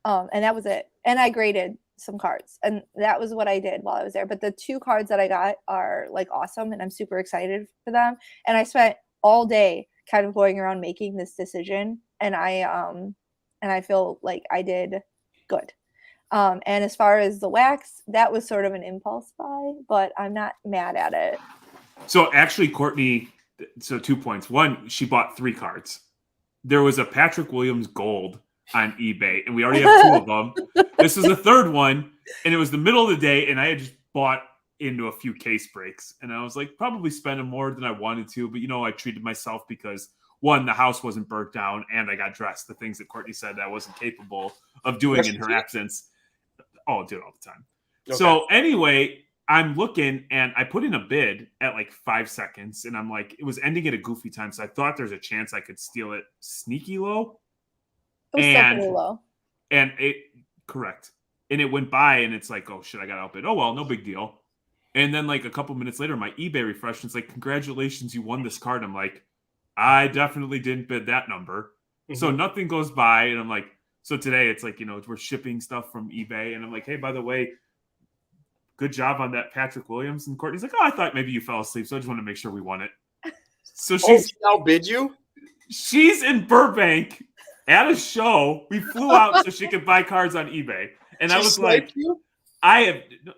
And that was it. And I graded some cards, and that was what I did while I was there. But the 2 cards that I got are like awesome, and I'm super excited for them. And I spent all day kind of going around making this decision, and I feel like I did good. And as far as the wax, that was sort of an impulse buy, but I'm not mad at it. So actually, Courtney, so 2 points. One, she bought 3 cards. There was a Patrick Williams gold on eBay, and we already have 2 of them. This is the 3rd one, and it was the middle of the day, and I had just bought into a few case breaks, and I was like, probably spending more than I wanted to, but I treated myself because, one, the house wasn't burnt down, and I got dressed, the things that Courtney said I wasn't capable of doing in her absence. Oh, I do it all the time. Okay. So anyway, I'm looking and I put in a bid at like 5 seconds and I'm like, it was ending at a goofy time. So I thought there's a chance I could steal it sneaky low. It was still pretty low. And it, correct. And it went by and it's like, oh shit, I got outbid. Oh, well, no big deal. And then like a couple minutes later, my eBay refreshed. And it's like, congratulations, you won this card. I'm like, I definitely didn't bid that number. Mm-hmm. So nothing goes by. And I'm like, so today it's like, we're shipping stuff from eBay. And I'm like, hey, by the way, good job on that Patrick Williams. And Courtney's like, oh, I thought maybe you fell asleep. So I just want to make sure we won it. So she outbid you? She's in Burbank at a show. We flew out so she could buy cards on eBay. And I was like,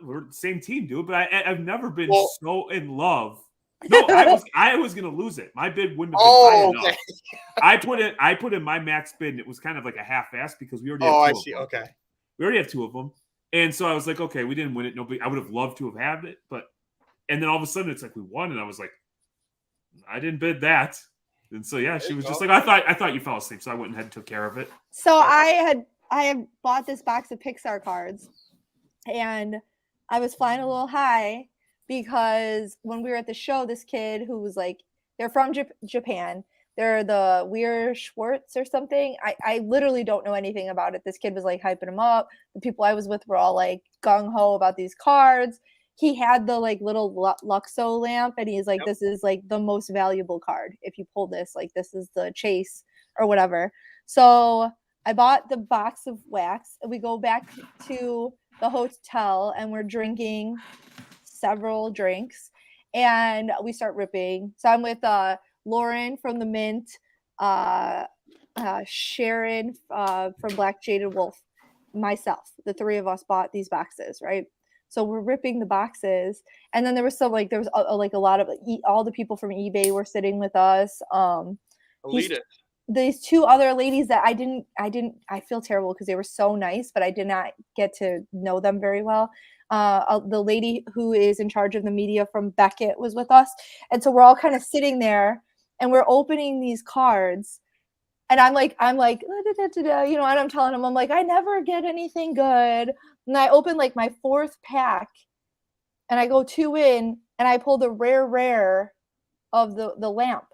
we're the same team, dude, but I've never been so in love. No, I was gonna lose it. My bid wouldn't have been high enough. I put in my max bid, and it was kind of like a half-ass because we already have two of them. Okay. We already have two of them. And so I was like, okay, we didn't win it. Nobody, I would have loved to have had it, and then all of a sudden it's like we won, and I was like, I didn't bid that. And so she was just like, I thought you fell asleep, so I went ahead and took care of it. So I had bought this box of Pixar cards, and I was flying a little high because when we were at the show, this kid who was like, they're from Japan. They're the Weir Schwartz or something. I literally don't know anything about it. This kid was like hyping him up. The people I was with were all like gung ho about these cards. He had the like little Luxo lamp, and he's like, this is like the most valuable card. If you pull this, like this is the chase or whatever. So I bought the box of wax, and we go back to the hotel, and we're drinking several drinks, and we start ripping. So I'm with Lauren from the Mint, Sharon from Black Jaded Wolf, myself. The three of us bought these boxes, right? So we're ripping the boxes, and then there was some like a lot of all the people from eBay were sitting with us. These two other ladies that I feel terrible because they were so nice, but I did not get to know them very well. The lady who is in charge of the media from Beckett was with us, and so we're all kind of sitting there, and we're opening these cards. And I'm like, and I'm telling him, I'm like, I never get anything good. And I open like my fourth pack, and I go 2 in, and I pull the rare of the lamp.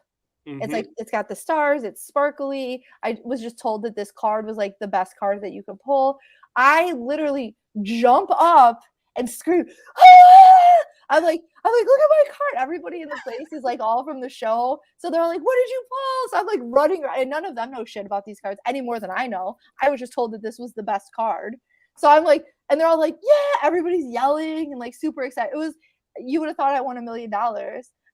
Mm-hmm. It's like, it's got the stars, it's sparkly. I was just told that this card was like the best card that you could pull. I literally jump up and scream, ah! I'm like, look at my card. Everybody in the place is like all from the show. So they're like, what did you pull? So I'm like running, and none of them know shit about these cards any more than I know. I was just told that this was the best card. So I'm like, and they're all like, yeah, everybody's yelling and like super excited. You would have thought I won $1 million.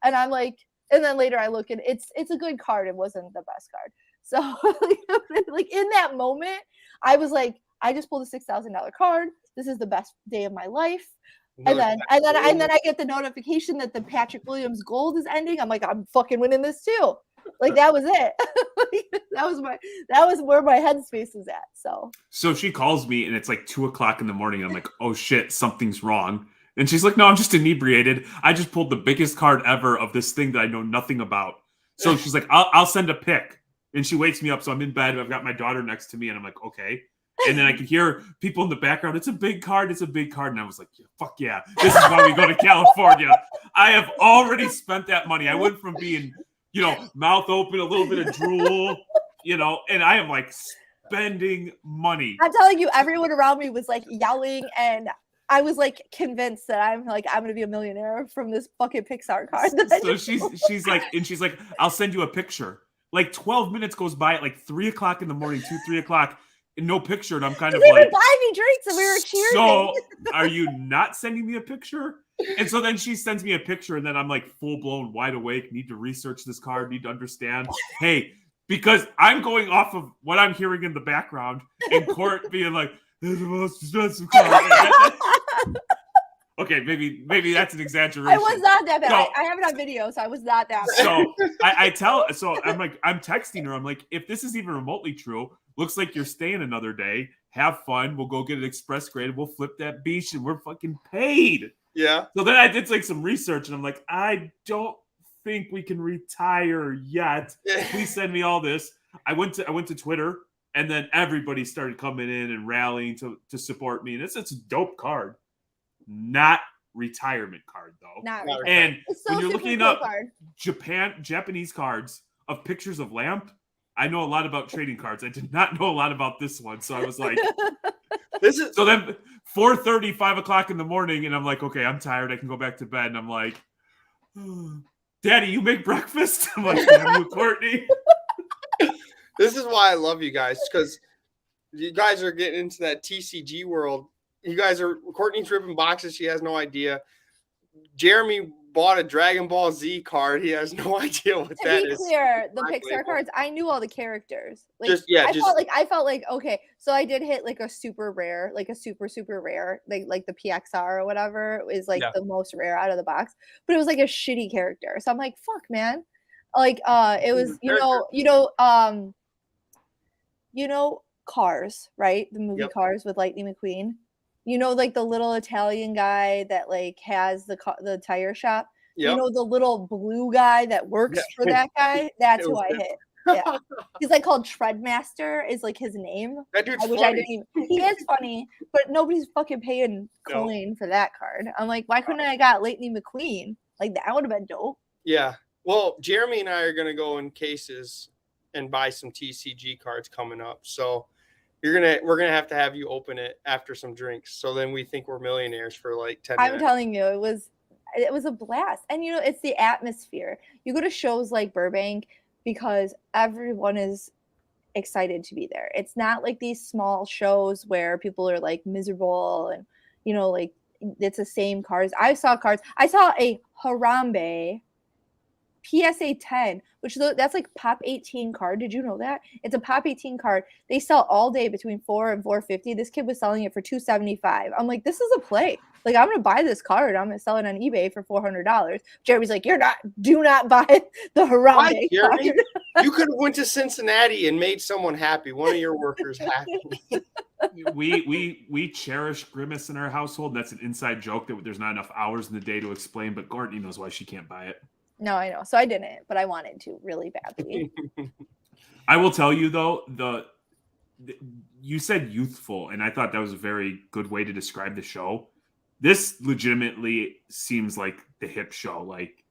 And I'm like, and then later I look, and it's a good card. It wasn't the best card. So like in that moment, I was like, I just pulled a $6,000 card. This is the best day of my life. And then I get the notification that the Patrick Williams gold is ending. I'm like, I'm fucking winning this too. Like that was it. that was where my headspace was at. So she calls me, and it's like 2:00 in the morning. I'm like, oh shit, something's wrong. And she's like, no, I'm just inebriated. I just pulled the biggest card ever of this thing that I know nothing about. So she's like, I'll send a pic. And she wakes me up. So I'm in bed. I've got my daughter next to me, and I'm like, okay. And then I could hear people in the background. It's a big card. It's a big card. And I was like, yeah, fuck yeah. This is why we go to California. I have already spent that money. I went from being, mouth open, a little bit of drool, and I am like spending money. I'm telling you, everyone around me was like yelling, and I was like convinced that I'm going to be a millionaire from this fucking Pixar card. So she's like, I'll send you a picture. Like 12 minutes goes by at like 3:00 in the morning, 3 o'clock. No picture, and I'm kind of like, they were buying me drinks, and we were cheering. So, are you not sending me a picture? And so then she sends me a picture, and then I'm like full blown wide awake. Need to research this card. Need to understand. Hey, because I'm going off of what I'm hearing in the background, and Court being like, "This is the most expensive card." Okay, maybe that's an exaggeration. I was not that bad. So, I have it on video, so I was not that bad. So I'm texting her. I'm like, if this is even remotely true, looks like you're staying another day. Have fun. We'll go get an express grade. We'll flip that beach, and we're fucking paid. Yeah. So then I did like some research, and I'm like, I don't think we can retire yet. Please send me all this. I went to Twitter, and then everybody started coming in and rallying to support me. And it's a dope card. Not retirement card though. Not Not really. And It's when still you're a super looking cool up card. Japanese cards of pictures of Lamp, I know a lot about trading cards. I did not know a lot about this one. So I was like, This is so then 4:30, 5 o'clock in the morning, and I'm like, okay, I'm tired. I can go back to bed. And I'm like, Daddy, you make breakfast? I'm like, damn you, Courtney. this is why I love you guys, because you guys are getting into that TCG world. You guys are Courtney's ripping boxes. She has no idea. Jeremy bought a Dragon Ball Z card. He has no idea what To that be is. clear, the Black Pixar Label. cards, I knew all the characters. Like, Just yeah, I felt like okay, so I did hit like a super rare, like a super rare, like the PXR or whatever is like Yeah. the most rare out of the box, but it was like a shitty character. So I'm like, fuck, man. Like, it was you know Cars, right? The movie Yep. Cars with Lightning McQueen. You know, like the little Italian guy that like has the tire shop. You Yep. know, the little blue guy that works Yeah. for that guy. That's It who was I him. hit. Yeah, he's like called Treadmaster is like his name. That dude's I wish funny. I didn't even. He is funny, but nobody's fucking paying No. coin for that card. I'm like, why couldn't I got Lightning McQueen? Like that would have been dope. Yeah. Well, Jeremy and I are gonna go in cases and buy some TCG cards coming up. So we're gonna have to have you open it after some drinks. So then we think we're millionaires for like 10 I'm minutes. telling you, it was a blast. And you know, it's the atmosphere. You go to shows like Burbank because everyone is excited to be there. It's not like these small shows where people are like miserable and you know, like it's the same cards. I saw a Harambe PSA 10, which that's like Pop 18 card. Did you know that? It's a Pop 18 card. They sell all day between $4 and $4.50. This kid was selling it for $275. I'm like, this is a play. Like, I'm gonna buy this card. I'm gonna sell it on eBay for $400. Jeremy's like, do not buy the Why, Harambe Jeremy? card. You could have went to Cincinnati and made someone happy, one of your workers happy. We cherish Grimace in our household. That's an inside joke that there's not enough hours in the day to explain, but Courtney knows why she can't buy it. No, I know. So I didn't, but I wanted to really badly. I will tell you though, you said youthful, and I thought that was a very good way to describe the show. This legitimately seems like the hip show. Like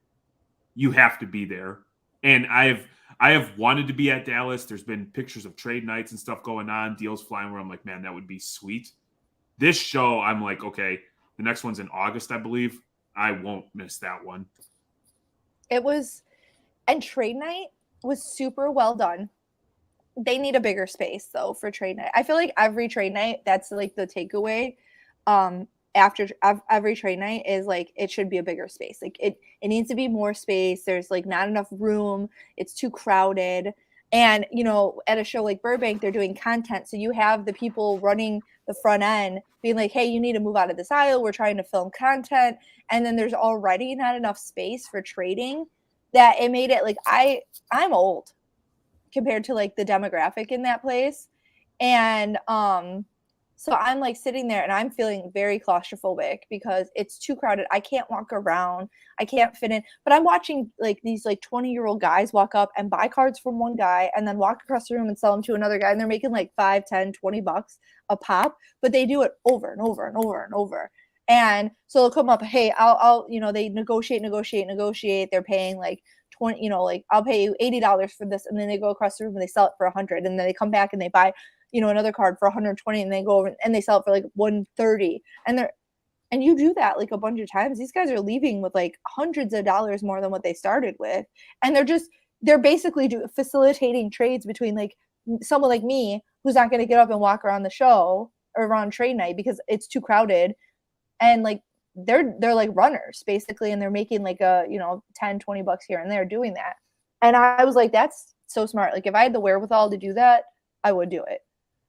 you have to be there. And I have wanted to be at Dallas. There's been pictures of trade nights and stuff going on, deals flying where I'm like, man, that would be sweet. This show, I'm like, okay, the next one's in August, I believe. I won't miss that one. It was, and trade night was super well done. They need a bigger space though for trade night. I feel like every trade night, that's like the takeaway. After every trade night is like it should be a bigger space. Like it needs to be more space. There's like not enough room. It's too crowded. And you know, at a show like Burbank, they're doing content, so you have the people running the front end being like, hey, you need to move out of this aisle, we're trying to film content. And then there's already not enough space for trading that it made it like I'm old compared to like the demographic in that place. And so I'm like sitting there and I'm feeling very claustrophobic because it's too crowded. I can't walk around. I can't fit in. But I'm watching like these like 20-year-old guys walk up and buy cards from one guy and then walk across the room and sell them to another guy. And they're making like $5, $10, $20 a pop. But they do it over and over and over and over. And so they'll come up, hey, I'll you know, they negotiate. They're paying like 20, you know, like I'll pay you $80 for this. And then they go across the room and they sell it for 100. And then they come back and they buy, you know, another card for 120 and they go over and they sell it for like 130. And you do that like a bunch of times. These guys are leaving with like hundreds of dollars more than what they started with. And they're basically facilitating trades between like someone like me who's not going to get up and walk around the show or around trade night because it's too crowded. And like they're like runners basically, and they're making like a, you know, 10, $20 here and there doing that. And I was like, that's so smart. Like if I had the wherewithal to do that, I would do it.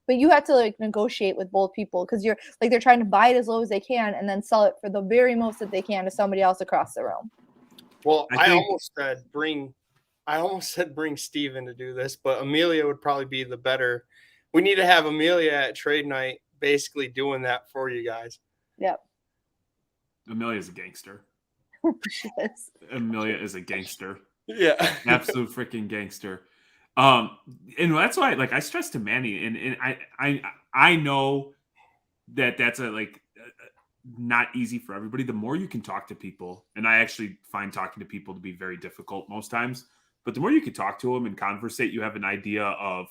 But you have to like negotiate with both people because you're like they're trying to buy it as low as they can and then sell it for the very most that they can to somebody else across the room. Well, I almost said bring Steven to do this, but Amelia would probably be the better. We need to have Amelia at trade night basically doing that for you guys. Yep. Amelia's a gangster. She is. Amelia is a gangster. Yeah. Absolute freaking gangster. And that's why, like, I stress to Manny, and I know that's not easy for everybody. The more you can talk to people, and I actually find talking to people to be very difficult most times, but the more you can talk to them and conversate, you have an idea of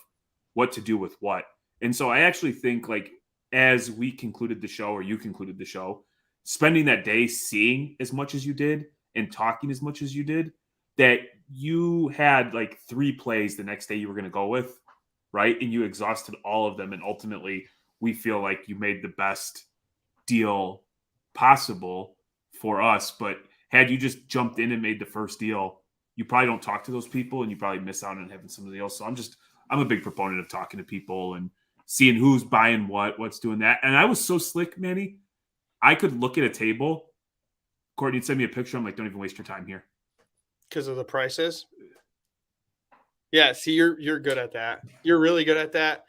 what to do with what. And so I actually think, like, as we concluded the show, or you concluded the show, spending that day seeing as much as you did and talking as much as you did, that you had like 3 plays the next day you were going to go with, right? And you exhausted all of them. And ultimately, we feel like you made the best deal possible for us. But had you just jumped in and made the first deal, you probably don't talk to those people and you probably miss out on having somebody else. So I'm a big proponent of talking to people and seeing who's buying what's doing that. And I was so slick, Manny. I could look at a table. Courtney send me a picture. I'm like, don't even waste your time here. Because of the prices. Yeah, see, you're good at that. You're really good at that.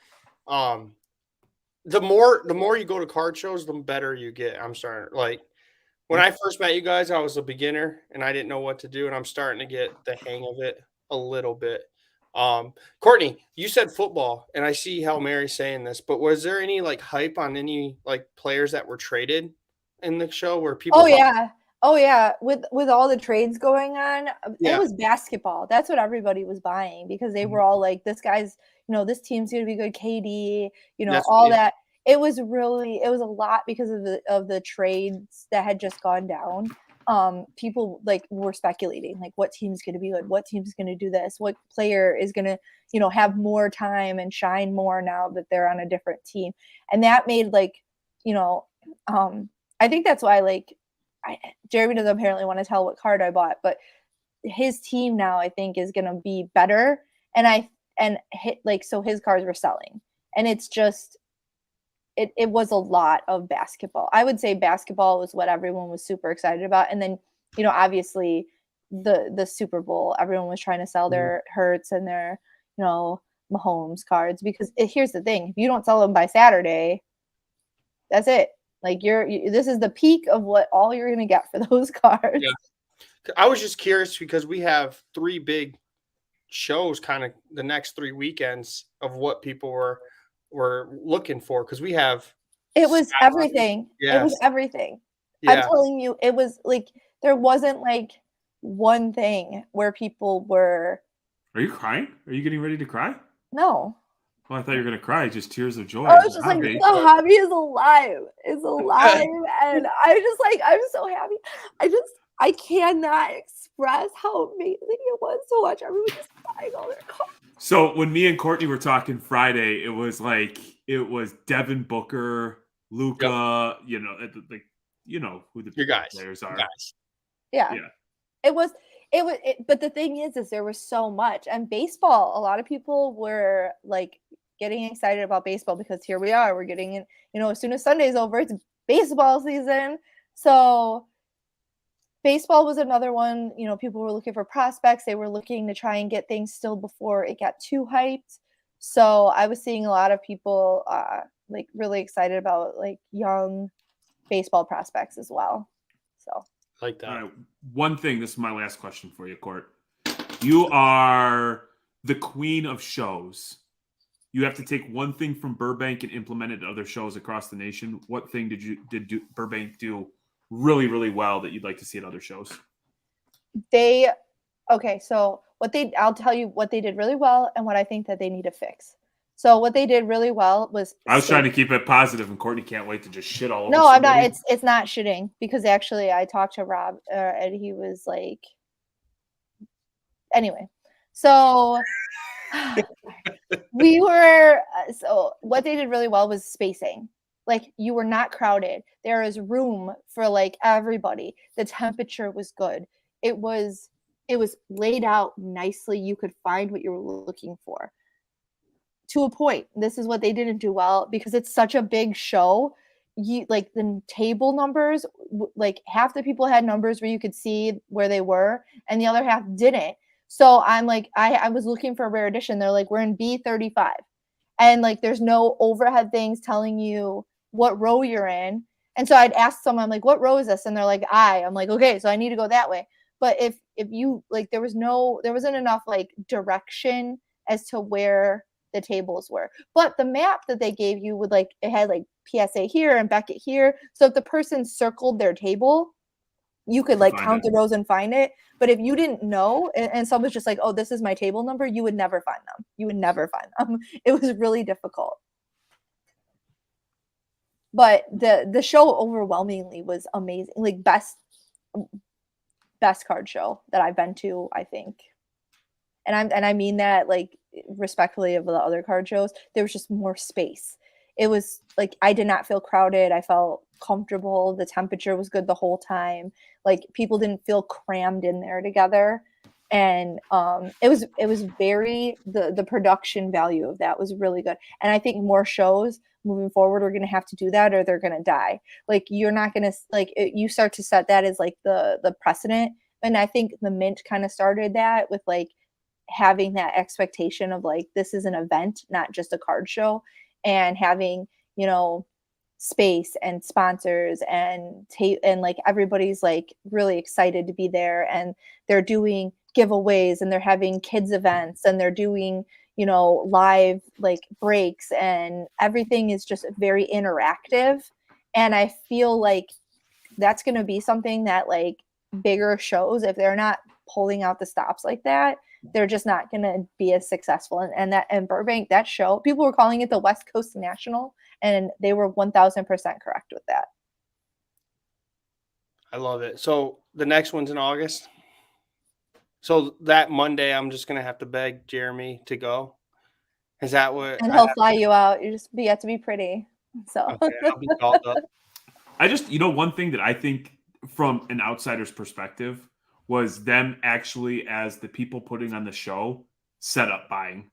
The more you go to card shows, the better you get. I'm starting, like, when I first met you guys, I was a beginner and I didn't know what to do, and I'm starting to get the hang of it a little bit. Courtney, you said football, and I see how Mary's saying this, but was there any like hype on any like players that were traded in the show where people? Oh yeah. With all the trades going on, it was basketball. That's what everybody was buying because they were all like, this guy's, this team's gonna be good. KD, all that. It was a lot because of the trades that had just gone down. People like were speculating like what team's going to be good, what team's going to do this, what player is going to have more time and shine more now that they're on a different team. And that made like I think that's why like Jeremy doesn't apparently want to tell what card I bought, but his team now I think is going to be better, so his cards were selling, and it's just it was a lot of basketball. I would say basketball was what everyone was super excited about. And then, obviously the Super Bowl, everyone was trying to sell their Hurts and their, Mahomes cards, because here's the thing. If you don't sell them by Saturday, that's it. Like this is the peak of what all you're going to get for those cards. Yeah. I was just curious because we have 3 big shows kind of the next 3 weekends of what people were looking for, because we have everything. Yes. It was everything. Yeah. I'm telling you, it was like there wasn't like one thing where people were. Are you crying? Are you getting ready to cry? No. Well, I thought you were gonna cry, just tears of joy. I was just like, the hobby is alive. It's alive. And I'm so happy. I cannot express how amazing it was to watch everyone just buying all their cards. So when me and Courtney were talking Friday, it was Devin Booker, Luka, who the players are. Yeah. It was, but the thing is there was so much. And baseball, a lot of people were like getting excited about baseball because here we are, we're getting in, as soon as Sunday's over, it's baseball season. So baseball was another one. People were looking for prospects. They were looking to try and get things still before it got too hyped. So I was seeing a lot of people like really excited about like young baseball prospects as well. So like that. All right. One thing, this is my last question for you, Court. You are the queen of shows. You have to take one thing from Burbank and implement it to other shows across the nation. What thing did Burbank do really, really well that you'd like to see at other shows? So I'll tell you what they did really well and what I think that they need to fix. So what they did really well was I was trying to keep it positive, and Courtney can't wait to just shit all over. No, I'm not. It's not shitting, because actually I talked to Rob and he was like, anyway. So so what they did really well was spacing. Like, you were not crowded. There is room for like everybody. The temperature was good. It was laid out nicely. You could find what you were looking for. To a point. This is what they didn't do well, because it's such a big show. Like the table numbers, like half the people had numbers where you could see where they were, and the other half didn't. So I'm like, I was looking for a rare edition. They're like, we're in B35, and like there's no overhead things telling you what row you're in. And so I'd ask someone like, what row is this? And they're like, I'm like, okay, so I need to go that way. But if you like, there wasn't enough like direction as to where the tables were. But the map that they gave you would like, it had like PSA here and Beckett here. So if the person circled their table, you could like count the rows and find it. But if you didn't know, and someone's just like, oh, this is my table number, you would never find them. You would never find them. It was really difficult. But the show overwhelmingly was amazing. Like best card show that I've been to, I think. And I mean that like respectfully of the other card shows. There was just more space. It was like I did not feel crowded. I felt comfortable. The temperature was good the whole time. Like people didn't feel crammed in there together. And it was very the production value of that was really good. And I think more shows moving forward are going to have to do that or they're going to die. Like you're not going to like you start to set that as like the precedent. And I think the Mint kind of started that with like having that expectation of like this is an event, not just a card show, and having, you know, space and sponsors and like everybody's like really excited to be there, and they're doing giveaways and they're having kids events and they're doing, you know, live like breaks, and everything is just very interactive. And I feel like that's going to be something that like bigger shows, if they're not pulling out the stops like that, they're just not going to be as successful. And Burbank, that show, people were calling it the West Coast National, and they were 1000% correct with that. I love it. So the next one's in August. So that Monday, I'm just going to have to beg Jeremy to go. Is that what? And he'll fly you out. You have to be pretty. So okay, I'll be called up. I just, you know, one thing that I think from an outsider's perspective was them actually, as the people putting on the show, set up buying.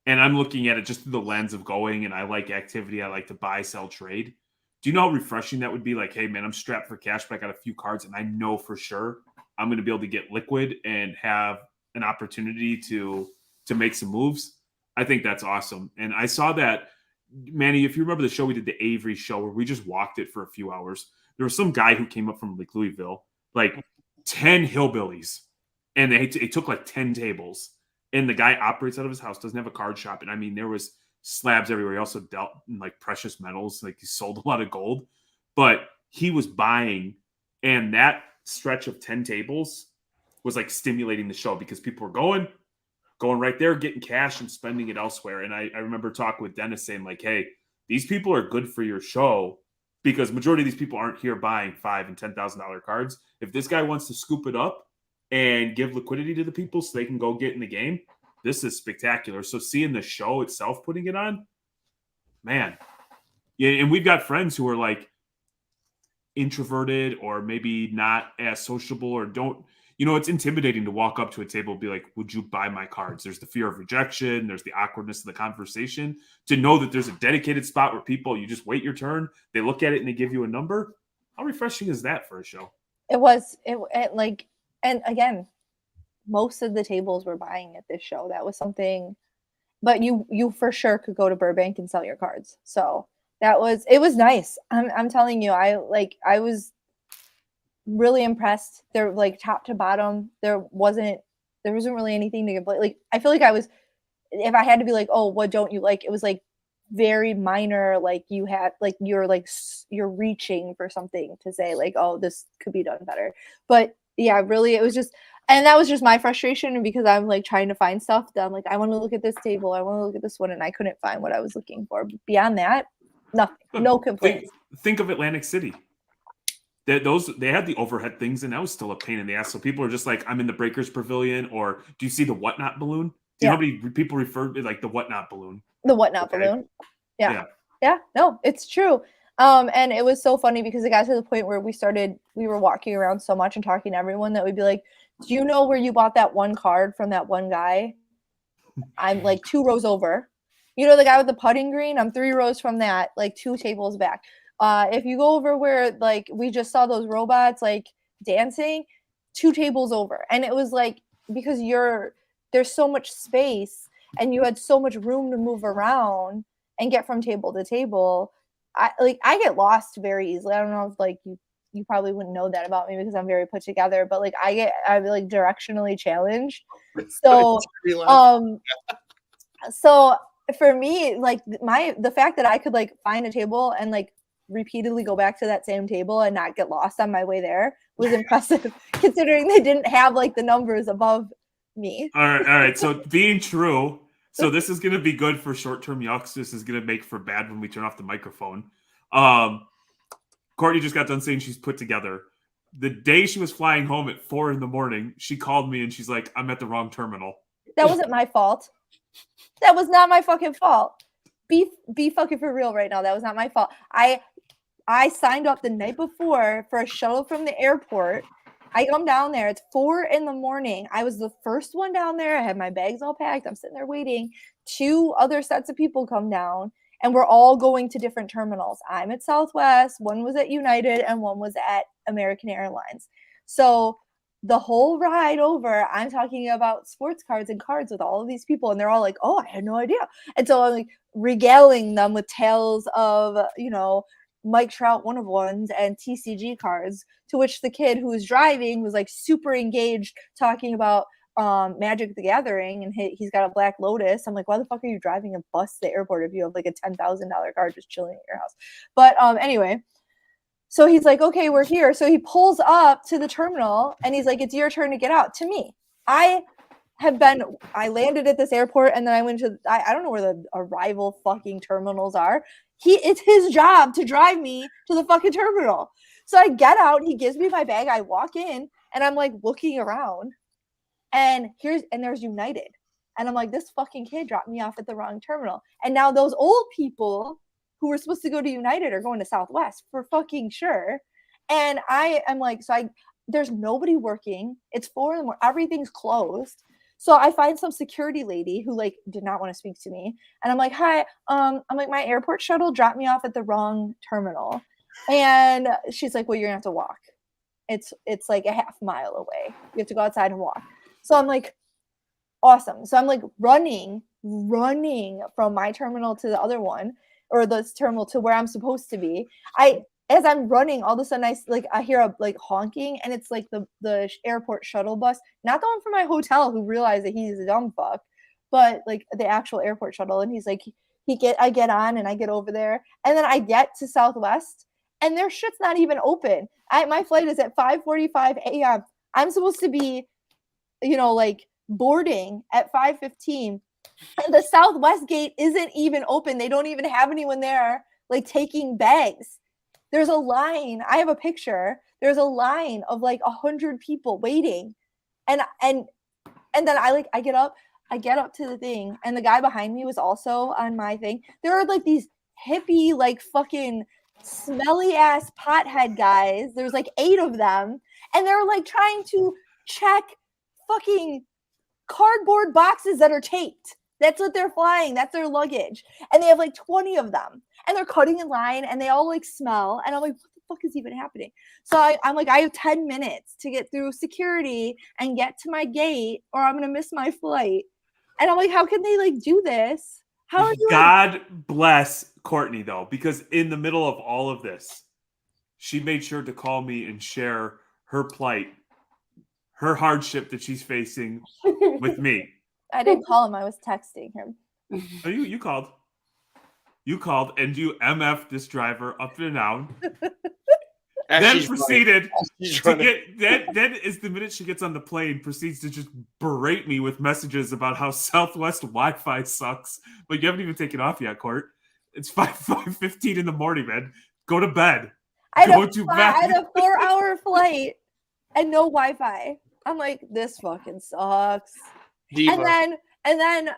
And I'm looking at it just through the lens of going, and I like activity. I like to buy, sell, trade. Do you know how refreshing that would be? Like, hey, man, I'm strapped for cash, but I got a few cards, and I know for sure I'm going to be able to get liquid and have an opportunity to make some moves. I think that's awesome. And I saw that, Manny, if you remember the show, we did the Avery show where we just walked it for a few hours. There was some guy who came up from like Louisville, like 10 hillbillies, and they took like 10 tables. And the guy operates out of his house, doesn't have a card shop. And I mean, there was slabs everywhere. He also dealt in like precious metals. Like he sold a lot of gold, but he was buying. And that stretch of 10 tables was like stimulating the show because people were going right there, getting cash and spending it elsewhere. And I remember talking with Dennis saying like, hey, these people are good for your show because majority of these people aren't here buying $5,000 and $10,000 cards. If this guy wants to scoop it up and give liquidity to the people so they can go get in the game, this is spectacular. So seeing the show itself putting it on, man. Yeah, and we've got friends who are like introverted or maybe not as sociable or don't, you know, it's intimidating to walk up to a table and be like, would you buy my cards? There's the fear of rejection. There's the awkwardness of the conversation. To know that there's a dedicated spot where people, you just wait your turn, they look at it and they give you a number. How refreshing is that for a show? It was like, and again, most of the tables were buying at this show. That was something, but you for sure could go to Burbank and sell your cards. So it was nice. I'm telling you, I was really impressed. They're like top to bottom. There wasn't really anything to complain. Like I feel like I was, if I had to be like, oh, what don't you like? It was like very minor. Like you had like you're reaching for something to say like, oh, this could be done better. But yeah, really, it was just, and that was just my frustration because I'm like trying to find stuff that I'm like, I want to look at this table, I want to look at this one, and I couldn't find what I was looking for. But beyond that, nothing, no complaints. Think of Atlantic City. They had the overhead things, and that was still a pain in the ass. So people are just like, I'm in the Breakers Pavilion, or do you see the Whatnot balloon? Do you know how many people refer to like the Whatnot balloon? The Whatnot balloon. Yeah. No, it's true. And it was so funny because it got to the point where we were walking around so much and talking to everyone that we'd be like, do you know where you bought that one card from that one guy? I'm like 2 rows over. You know, the guy with the putting green? I'm 3 rows from that, like 2 tables back. If you go over where like we just saw those robots like dancing, 2 tables over. And it was like, because there's so much space and you had so much room to move around and get from table to table. I get lost very easily. I don't know if like you probably wouldn't know that about me because I'm very put together, but like I'm like directionally challenged. So So for me, like the fact that I could like find a table and like repeatedly go back to that same table and not get lost on my way there was impressive, considering they didn't have like the numbers above me. All right. So being true, so this is gonna be good for short-term yucks. This is gonna make for bad when we turn off the microphone. Courtney just got done saying she's put together. The day she was flying home at 4 a.m, she called me and she's like, "I'm at the wrong terminal." That wasn't my fault. That was not my fucking fault. Be fucking for real right now. That was not my fault. I signed up the night before for a shuttle from the airport. I come down there. It's 4 a.m. I was the first one down there. I had my bags all packed. I'm sitting there waiting. 2 other sets of people come down, and we're all going to different terminals. I'm at Southwest. One was at United, and one was at American Airlines. So the whole ride over, I'm talking about sports cards and cards with all of these people, and they're all like, "Oh, I had no idea." And so I'm like regaling them with tales of, Mike Trout one-of-ones and TCG cards, to which the kid who was driving was like super engaged talking about Magic the Gathering, and he's got a Black Lotus. I'm like, why the fuck are you driving a bus to the airport if you have like a $10,000 card just chilling at your house? But anyway, so he's like, okay, we're here. So he pulls up to the terminal and he's like, it's your turn to get out. To me, I landed at this airport and then I went to, I don't know where the arrival fucking terminals are. It's his job to drive me to the fucking terminal. So I get out, he gives me my bag, I walk in and I'm like looking around and there's United. And I'm like, this fucking kid dropped me off at the wrong terminal. And now those old people who were supposed to go to United are going to Southwest for fucking sure. And I am like, there's nobody working. It's 4 a.m. Everything's closed. So I find some security lady who like did not want to speak to me. And I'm like, hi, I'm like, my airport shuttle dropped me off at the wrong terminal. And she's like, well, you're gonna have to walk. It's like a half mile away. You have to go outside and walk. So I'm like, awesome. So I'm like running from my terminal to the other one, or this terminal to where I'm supposed to be. As I'm running, all of a sudden I hear a like honking, and it's like the airport shuttle bus, not the one from my hotel, who realized that he's a dumb fuck, but like the actual airport shuttle. And he's like, I get on and I get over there, and then I get to Southwest, and their shit's not even open. My flight is at 5:45 a.m. I'm supposed to be, like boarding at 5:15. And the Southwest gate isn't even open. They don't even have anyone there like taking bags. There's a line. I have a picture. There's a line of like 100 people waiting. And then I get up to the thing, and the guy behind me was also on my thing. There are like these hippie, like fucking smelly ass pothead guys. There's like 8 of them, and they're like trying to check fucking cardboard boxes that are taped. That's what they're flying. That's their luggage. And they have like 20 of them. And they're cutting in line, and they all like smell. And I'm like, what the fuck is even happening? So I'm like, I have 10 minutes to get through security and get to my gate, or I'm going to miss my flight. And I'm like, how can they like do this? How are you? God bless Courtney though, because in the middle of all of this, she made sure to call me and share her plight, her hardship that she's facing with me. I didn't call him. I was texting him. Oh, you called. You called and you MF this driver up and down. Then proceeded to get. Then is the minute she gets on the plane, proceeds to just berate me with messages about how Southwest Wi-Fi sucks. But you haven't even taken off yet, Court. It's 5:15 in the morning, man. Go to bed. I had a 4-hour flight and no Wi-Fi. I'm like, this fucking sucks. Diva. And then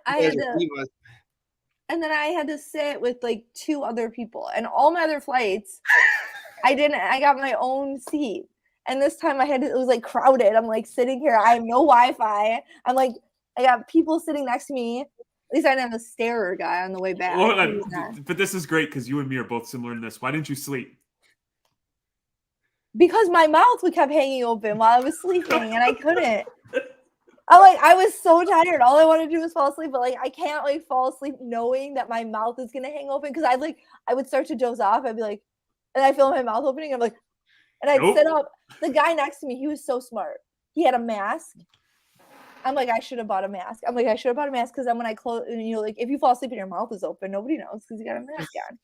I had to sit with like 2 other people, and all my other flights I got my own seat, and this time it was like crowded. I'm like sitting here, I have no Wi-Fi. I'm like, I got people sitting next to me. At least I didn't have a starer guy on the way back. But this is great because you and me are both similar in this. Why didn't you sleep? Because my mouth kept hanging open while I was sleeping, and I couldn't. I was so tired. All I wanted to do was fall asleep, but like I can't like fall asleep knowing that my mouth is gonna hang open, because I would start to doze off. I'd be like, and I feel my mouth opening. I'm like, and I'd sit up. The guy next to me, he was so smart. He had a mask, I'm like, I should have bought a mask. I'm like, I should have bought a mask because then when I close, like if you fall asleep and your mouth is open, nobody knows because you got a mask on.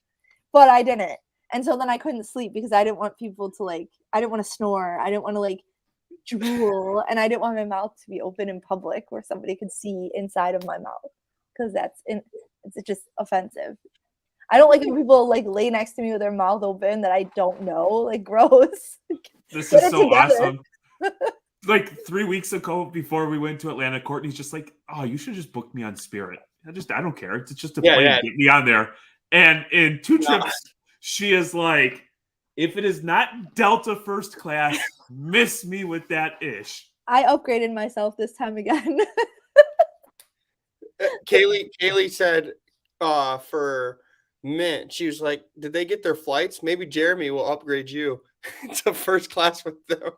But I didn't. And so then I couldn't sleep because I didn't want people to I didn't want to snore. I didn't want to drool. And I didn't want my mouth to be open in public where somebody could see inside of my mouth because it's just offensive. I don't like when people lay next to me with their mouth open that I don't know. Gross. This is so awesome. 3 weeks ago, before we went to Atlanta, Courtney's just like, "Oh, you should just book me on Spirit. I don't care. It's just a plane. Get me on there." And in 2 trips, she is like, "If it is not Delta first class, miss me with that ish." I upgraded myself this time again. Kaylee said for Mint, she was like, "Did they get their flights? Maybe Jeremy will upgrade you to first class with them."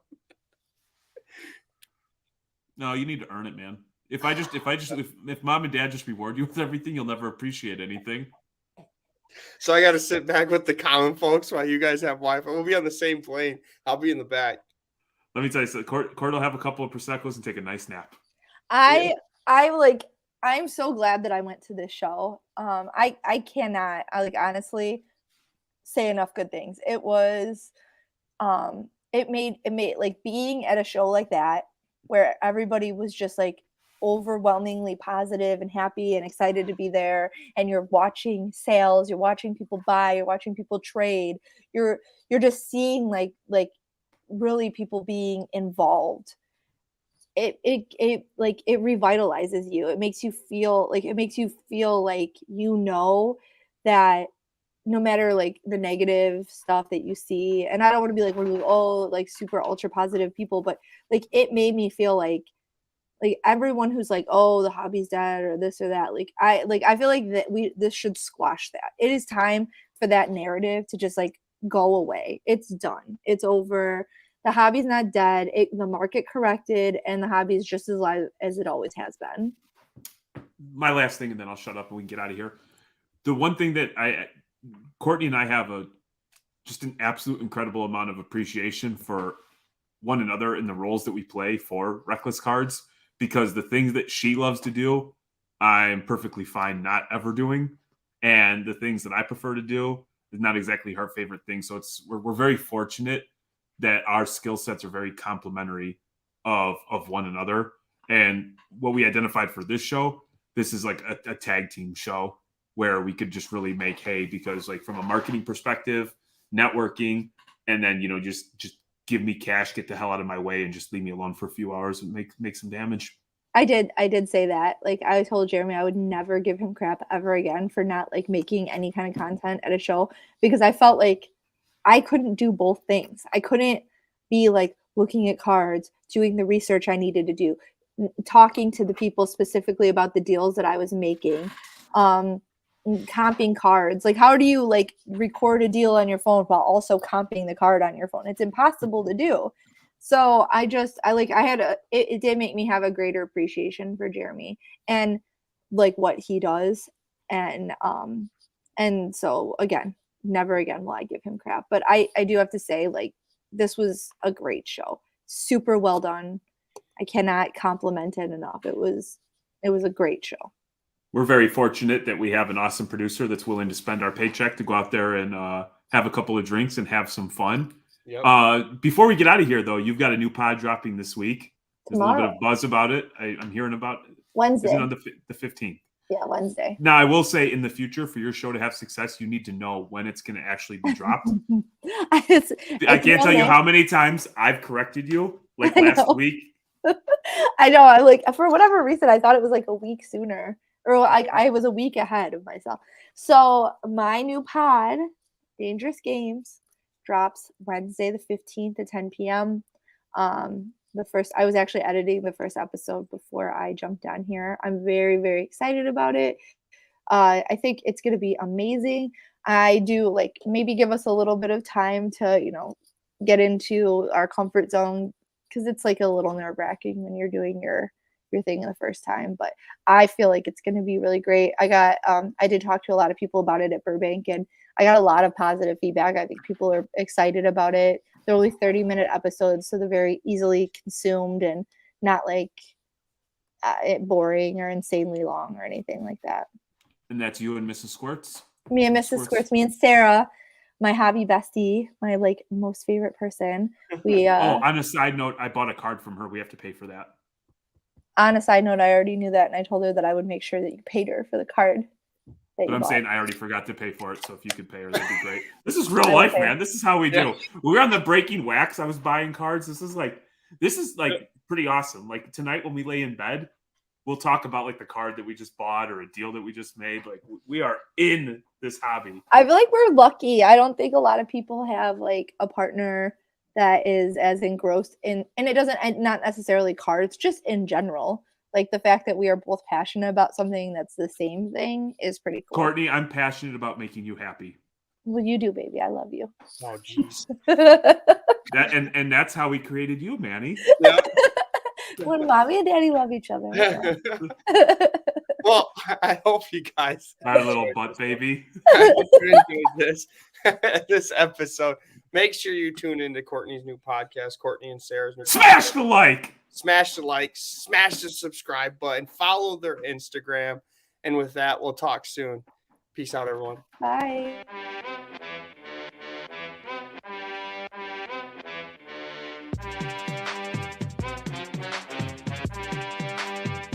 No, you need to earn it, man. If mom and dad just reward you with everything, you'll never appreciate anything. So I got to sit back with the common folks while you guys have Wi-Fi. We'll be on the same plane. I'll be in the back. Let me tell you, Court will have a couple of Prosecco's and take a nice nap. I'm so glad that I went to this show. I cannot, honestly say enough good things. It was, it made being at a show like that where everybody was just overwhelmingly positive and happy and excited to be there, and you're watching sales, you're watching people buy, you're watching people trade, you're just seeing really people being involved. It revitalizes you. It makes you feel that no matter the negative stuff that you see, and I don't want to be one of those super ultra positive people, but it made me feel like everyone who's oh, the hobby's dead or this or that, I feel that this should squash that. It is time for that narrative to just go away. It's done. It's over. The hobby's not dead. The market corrected, and the hobby is just as live as it always has been. My last thing, and then I'll shut up and we can get out of here. The one thing that Courtney and I have just an absolute incredible amount of appreciation for one another in the roles that we play for Reckless Cards, because the things that she loves to do, I'm perfectly fine not ever doing. And the things that I prefer to do is not exactly her favorite thing. So we're very fortunate that our skill sets are very complementary of one another. And what we identified for this show, this is a tag team show where we could just really make hay, because from a marketing perspective, networking, and then, just give me cash, get the hell out of my way, and just leave me alone for a few hours and make some damage. I did say that. I told Jeremy I would never give him crap ever again for not making any kind of content at a show, because I felt I couldn't do both things. I couldn't be looking at cards, doing the research I needed to do, talking to the people specifically about the deals that I was making, comping cards. How do you record a deal on your phone while also comping the card on your phone? It's impossible to do. So it did make me have a greater appreciation for Jeremy and what he does. And so again, never again will I give him crap. But I do have to say, this was a great show. Super well done. I cannot compliment it enough. It was a great show. We're very fortunate that we have an awesome producer that's willing to spend our paycheck to go out there and have a couple of drinks and have some fun. Yep. Before we get out of here, though, you've got a new pod dropping this week. There's a little bit of buzz about it. I'm hearing about it. Wednesday. Is it on the 15th? Yeah, Wednesday. Now, I will say, in the future, for your show to have success, you need to know when it's going to actually be dropped. I can't tell you how many times I've corrected you, last week. I know. For whatever reason, I thought it was a week sooner. Or I was a week ahead of myself. So my new pod, Dangerous Games, drops Wednesday the 15th at 10 p.m. I was actually editing the first episode before I jumped on here. I'm very, very excited about it. I think it's going to be amazing. I do maybe give us a little bit of time to, get into our comfort zone, because it's a little nerve-wracking when you're doing your thing the first time, but I feel it's going to be really great. I did talk to a lot of people about it at Burbank, and I got a lot of positive feedback. I think people are excited about it. They're only 30-minute episodes, so they're very easily consumed and not boring or insanely long or anything like that. And that's you and Mrs. Squirts? Me and Mrs. Squirts, me and Sarah, my hobby bestie, my like most favorite person. We on a side note, I bought a card from her. We have to pay for that. On a side note, I already knew that, and I told her that I would make sure that you paid her for the card. But I'm saying I already forgot to pay for it, so if you could pay her, that'd be great. This is real life, man. This is how we do. We were on the Breaking Wax. I was buying cards. This is like pretty awesome. Like tonight when we lay in bed, we'll talk about like the card that we just bought or a deal that we just made. Like we are in this hobby. I feel like we're lucky. I don't think a lot of people have like a partner that is as engrossed in, and it doesn't, not necessarily cards, just in general. Like the fact that we are both passionate about something that's the same thing is pretty cool. Courtney, I'm passionate about making you happy. Well, you do, baby. I love you. Oh, jeez. And that's how we created you, Manny. Yeah. When mommy and daddy love each other. Well, I hope you guys. My little butt baby. I hope you enjoyed this episode. Make sure you tune into Courtney's new podcast, Courtney and Sarah's new Smash podcast. the like. Smash the like, smash the subscribe button, follow their Instagram. And with that, we'll talk soon. Peace out, everyone. Bye.